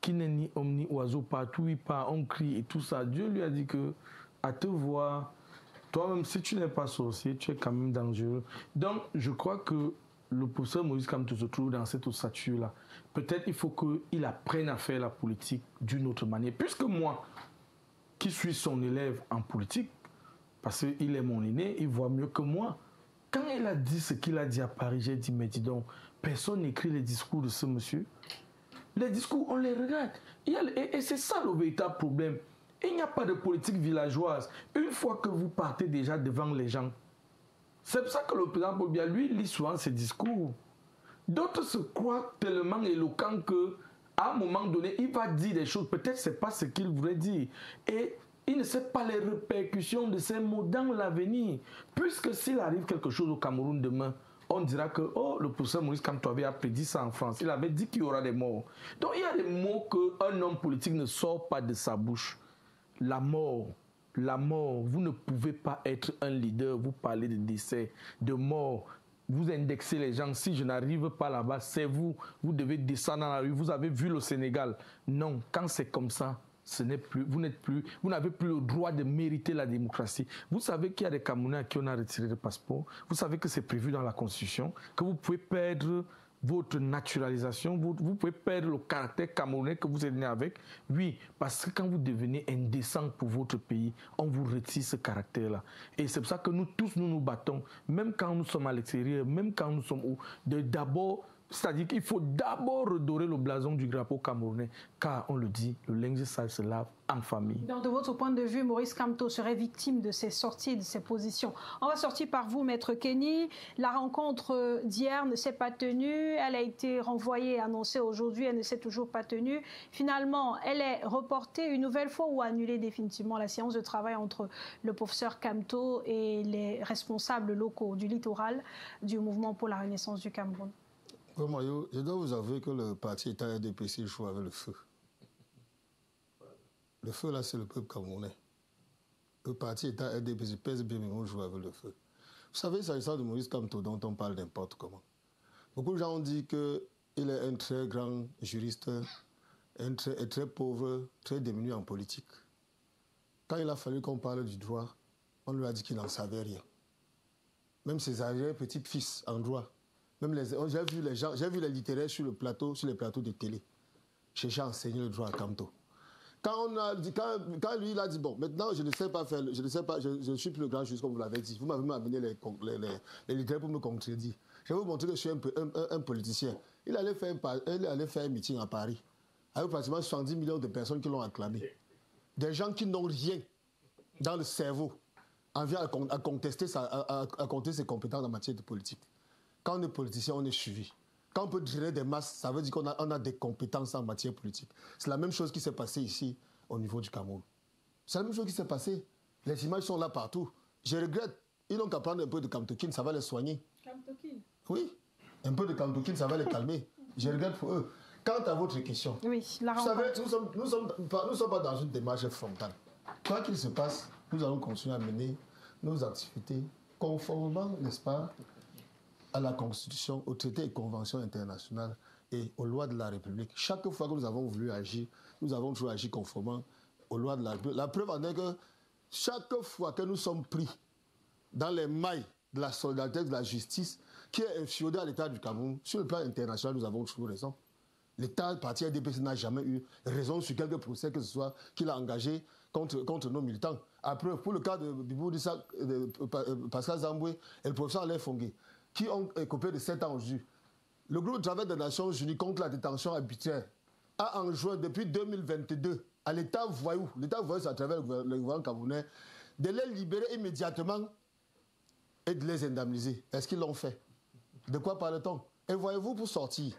Speaker 18: Qui n'est ni homme ni oiseau, partout il part, on crie et tout ça. Dieu lui a dit que, à te voir, Toi-même, si tu n'es pas sorcier, tu es quand même dangereux. Donc, je crois que le professeur Maurice Kamto se trouve dans cette ossature-là. Peut-être il faut qu'il apprenne à faire la politique d'une autre manière. Puisque moi, qui suis son élève en politique, parce qu'il est mon aîné, il voit mieux que moi. Quand il a dit ce qu'il a dit à Paris, j'ai dit, mais dis donc, personne n'écrit les discours de ce monsieur. Les discours, on les regarde. Et c'est ça le véritable problème. Il n'y a pas de politique villageoise. Une fois que vous partez déjà devant les gens, c'est pour ça que le président Paul Biya, lui, lit souvent ses discours. D'autres se croient tellement éloquents qu'à un moment donné, il va dire des choses. Peut-être que ce n'est pas ce qu'il voulait dire. Et il ne sait pas les répercussions de ces mots dans l'avenir. Puisque s'il arrive quelque chose au Cameroun demain, on dira que le professeur Maurice Kamto avait prédit ça en France. Il avait dit qu'il y aura des morts. Donc il y a des mots qu'un homme politique ne sort pas de sa bouche. La mort, vous ne pouvez pas être un leader, vous parlez de décès, de mort, vous indexez les gens, si je n'arrive pas là-bas, c'est vous devez descendre dans la rue, vous avez vu le Sénégal. Non, quand c'est comme ça, vous n'avez plus le droit de mériter la démocratie. Vous savez qu'il y a des Camerounais à qui on a retiré le passeport, vous savez que c'est prévu dans la Constitution, que vous pouvez perdre votre naturalisation, vous pouvez perdre le caractère camerounais que vous êtes né avec. Oui, parce que quand vous devenez indécent pour votre pays, on vous retire ce caractère-là. Et c'est pour ça que nous tous, nous battons, même quand nous sommes à l'extérieur, même quand nous sommes où, c'est-à-dire qu'il faut d'abord redorer le blason du drapeau camerounais, car on le dit, le linge sale se lave en famille.
Speaker 1: Donc, de votre point de vue, Maurice Kamto serait victime de ces sorties, de ces positions. On va sortir par vous, Maître Kenny. La rencontre d'hier ne s'est pas tenue. Elle a été renvoyée, annoncée aujourd'hui. Elle ne s'est toujours pas tenue. Finalement, elle est reportée une nouvelle fois ou annulée définitivement, la séance de travail entre le professeur Kamto et les responsables locaux du littoral du mouvement pour la renaissance du Cameroun.
Speaker 17: Mayo, je dois vous avouer que le parti État RDPC joue avec le feu. Le feu, là, c'est le peuple camerounais. Le parti État RDPC pèse bien, mais on joue avec le feu. Vous savez, s'agissant de Maurice Kamto, dont on parle n'importe comment. Beaucoup de gens ont dit qu'il est un très grand juriste, très pauvre, très diminué en politique. Quand il a fallu qu'on parle du droit, on lui a dit qu'il n'en savait rien. Même ses arrière-petits-fils en droit. J'ai vu les littéraires sur les plateaux de télé. Chercher à enseigner le droit à Kamto. Quand lui, il a dit, bon, maintenant, je ne sais pas faire, je ne suis plus le grand juge, comme vous l'avez dit. Vous m'avez amené les littéraires pour me contredire. Je vais vous montrer que je suis un politicien. Il allait faire un meeting à Paris, avec pratiquement 70 millions de personnes qui l'ont acclamé. Des gens qui n'ont rien dans le cerveau, en vient à contester ses compétences en matière de politique. Quand on est politicien, on est suivi. Quand on peut gérer des masses, ça veut dire qu'on a des compétences en matière politique. C'est la même chose qui s'est passée ici, au niveau du Cameroun. C'est la même chose qui s'est passée. Les images sont là partout. Je regrette. Ils n'ont qu'à prendre un peu de Kamtokin, ça va les soigner.
Speaker 1: Kamtokin?
Speaker 17: Oui. Un peu de Kamtokin, ça va les calmer. Je regrette pour eux. Quant à votre question,
Speaker 1: oui, la
Speaker 17: vous savez, nous sommes pas dans une démarche frontale. Quoi qu'il se passe, nous allons continuer à mener nos activités conformément, n'est-ce pas, à la Constitution, aux traités et conventions internationales et aux lois de la République. Chaque fois que nous avons voulu agir, nous avons toujours agi conformément aux lois de la République. La preuve en est que chaque fois que nous sommes pris dans les mailles de la solidarité, de la justice, qui est inféodée à l'État du Cameroun, sur le plan international, nous avons toujours raison. L'État, le parti RDPC n'a jamais eu raison sur quelque procès que ce soit qu'il a engagé contre nos militants. Après, pour le cas de Bibou Dissa, Pascal Zamboué et le professeur Alain Fongué, qui ont écopé de 7 ans aujourd'hui. Le groupe de travail des Nations Unies contre la détention arbitraire a enjoint depuis 2022 à l'État voyou, c'est à travers le gouvernement camerounais, de les libérer immédiatement et de les indemniser. Est-ce qu'ils l'ont fait? De quoi parle-t-on? Et voyez-vous, pour sortir,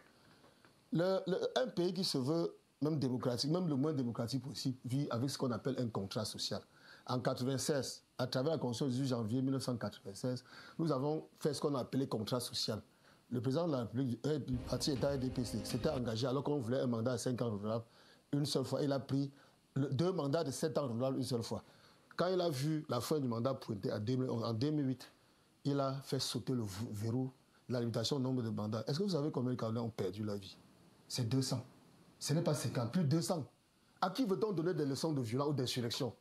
Speaker 17: un pays qui se veut même démocratique, même le moins démocratique possible, vit avec ce qu'on appelle un contrat social. En 1996, à travers la Constitution du 18 janvier 1996, nous avons fait ce qu'on a appelé contrat social. Le président de la République du parti État RDPC s'était engagé, alors qu'on voulait un mandat de 5 ans renouvelable, une seule fois. Il a pris 2 mandats de 7 ans renouvelables une seule fois. Quand il a vu la fin du mandat pointer en 2008, il a fait sauter le verrou de la limitation au nombre de mandats. Est-ce que vous savez combien de Camerounais ont perdu la vie? C'est 200. Ce n'est pas 50, plus de 200. À qui veut-on donner des leçons de violence ou d'insurrection?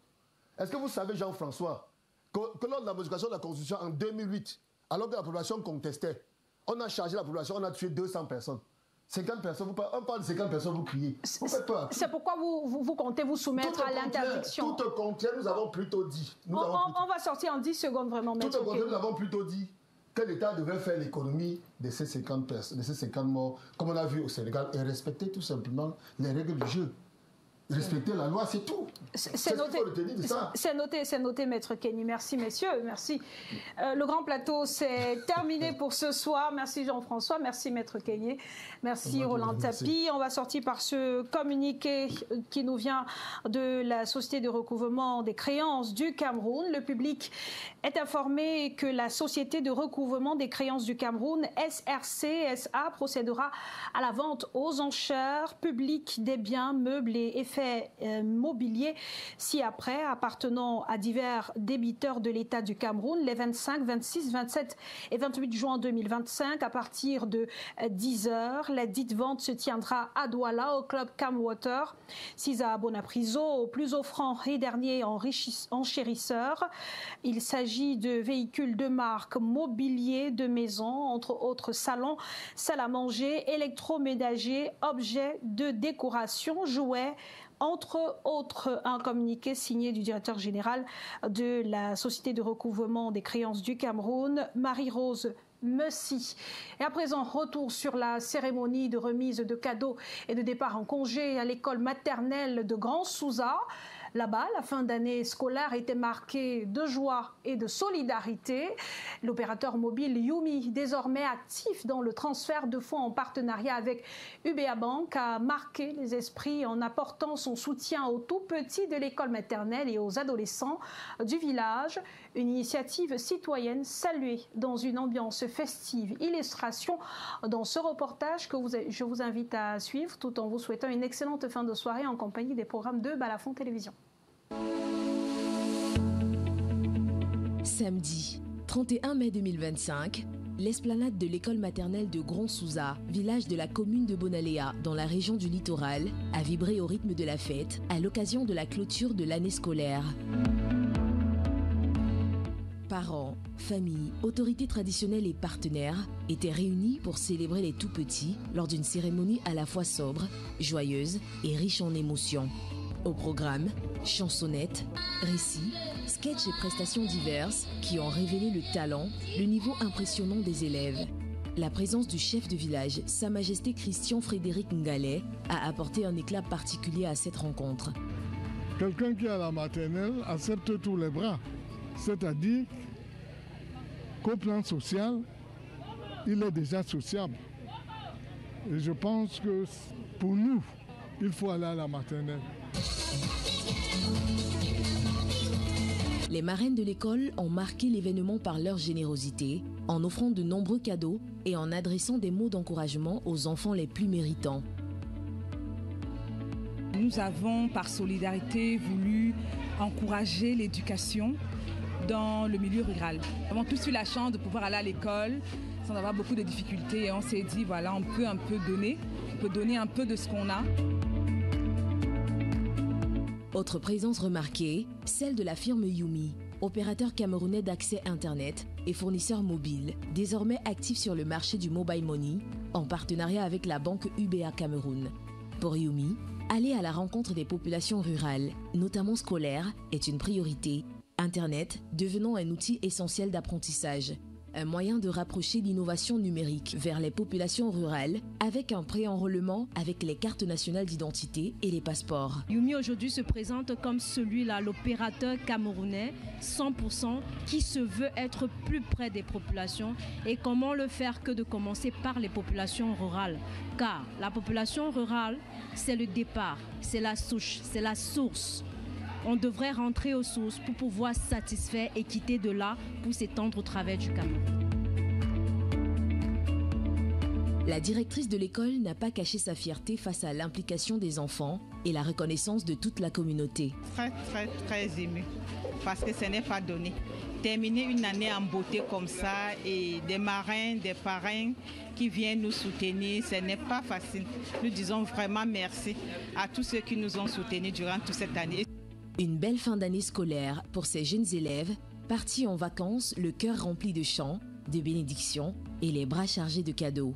Speaker 17: Est-ce que vous savez, Jean-François, que lors de la modification de la Constitution en 2008, alors que la population contestait, on a chargé la population, on a tué 200 personnes. 50 personnes, on parle de 50 personnes, vous criez. Vous faites peur.
Speaker 1: C'est pourquoi vous comptez vous soumettre à l'interdiction.
Speaker 17: Tout au contraire, nous avons plutôt dit.
Speaker 1: On va sortir en 10 secondes vraiment.
Speaker 17: Tout au contraire, nous avons plutôt dit que l'État devait faire l'économie de ces 50 personnes, de ces 50 morts, comme on a vu au Sénégal, et respecter tout simplement les règles du jeu. Respecter la loi, c'est tout.
Speaker 1: C'est noté, Maître Kenny. Merci, messieurs. Merci. Le grand plateau, c'est terminé pour ce soir. Merci, Jean-François. Merci, Maître Kenny. Merci, Roland Tapi. On va sortir par ce communiqué qui nous vient de la Société de recouvrement des créances du Cameroun. Le public est informé que la Société de recouvrement des créances du Cameroun, SRC-SA, procédera à la vente aux enchères publiques des biens, meubles et effets mobiliers ci-après appartenant à divers débiteurs de l'État du Cameroun les 25, 26, 27 et 28 juin 2025 à partir de 10h. La dite vente se tiendra à Douala au club Camwater, Cisa Bonapriso, au plus offrant et dernier enchérisseur. Il s'agit de véhicules de marque, mobilier de maison, entre autres salons, salles à manger, électroménagers, objets de décoration, jouets, entre autres. Un communiqué signé du directeur général de la Société de recouvrement des créances du Cameroun, Marie-Rose Messi. Et à présent, retour sur la cérémonie de remise de cadeaux et de départ en congé à l'école maternelle de Grand Souza. Là-bas, la fin d'année scolaire était marquée de joie et de solidarité. L'opérateur mobile Yumi, désormais actif dans le transfert de fonds en partenariat avec UBA Bank, a marqué les esprits en apportant son soutien aux tout-petits de l'école maternelle et aux adolescents du village. Une initiative citoyenne saluée dans une ambiance festive. Illustration dans ce reportage que je vous invite à suivre tout en vous souhaitant une excellente fin de soirée en compagnie des programmes de Balafon Télévision.
Speaker 10: Samedi 31 mai 2025, l'esplanade de l'école maternelle de Grand Souza, village de la commune de Bonaléa, dans la région du littoral, a vibré au rythme de la fête à l'occasion de la clôture de l'année scolaire. Parents, familles, autorités traditionnelles et partenaires étaient réunis pour célébrer les tout-petits lors d'une cérémonie à la fois sobre, joyeuse et riche en émotions. Au programme, chansonnettes, récits, sketchs et prestations diverses qui ont révélé le talent, le niveau impressionnant des élèves. La présence du chef de village, Sa Majesté Christian Frédéric Ngalé, a apporté un éclat particulier à cette rencontre.
Speaker 4: Quelqu'un qui est à la maternelle accepte tous les bras. C'est-à-dire qu'au plan social, il est déjà sociable. Et je pense que pour nous, il faut aller à la maternelle.
Speaker 10: Les marraines de l'école ont marqué l'événement par leur générosité, en offrant de nombreux cadeaux et en adressant des mots d'encouragement aux enfants les plus méritants.
Speaker 19: Nous avons, par solidarité, voulu encourager l'éducation dans le milieu rural. Nous avons tous eu la chance de pouvoir aller à l'école sans avoir beaucoup de difficultés et on s'est dit, voilà, on peut un peu donner, on peut donner un peu de ce qu'on a.
Speaker 10: Autre présence remarquée, celle de la firme Yumi, opérateur camerounais d'accès Internet et fournisseur mobile, désormais actif sur le marché du mobile money, en partenariat avec la banque UBA Cameroun. Pour Yumi, aller à la rencontre des populations rurales, notamment scolaires, est une priorité. Internet devenant un outil essentiel d'apprentissage. Un moyen de rapprocher l'innovation numérique vers les populations rurales avec un pré-enrôlement avec les cartes nationales d'identité et les passeports.
Speaker 20: Yumi aujourd'hui se présente comme celui-là, l'opérateur camerounais 100% qui se veut être plus près des populations. Et comment le faire que de commencer par les populations rurales? Car la population rurale, c'est le départ, c'est la souche, c'est la source. On devrait rentrer aux sources pour pouvoir satisfaire et quitter de là pour s'étendre au travers du Cameroun.
Speaker 10: La directrice de l'école n'a pas caché sa fierté face à l'implication des enfants et la reconnaissance de toute la communauté.
Speaker 21: Très émue, parce que ce n'est pas donné. Terminer une année en beauté comme ça et des marraines, des parrains qui viennent nous soutenir, ce n'est pas facile. Nous disons vraiment merci à tous ceux qui nous ont soutenus durant toute cette année.
Speaker 10: Une belle fin d'année scolaire pour ces jeunes élèves partis en vacances, le cœur rempli de chants, de bénédictions et les bras chargés de cadeaux.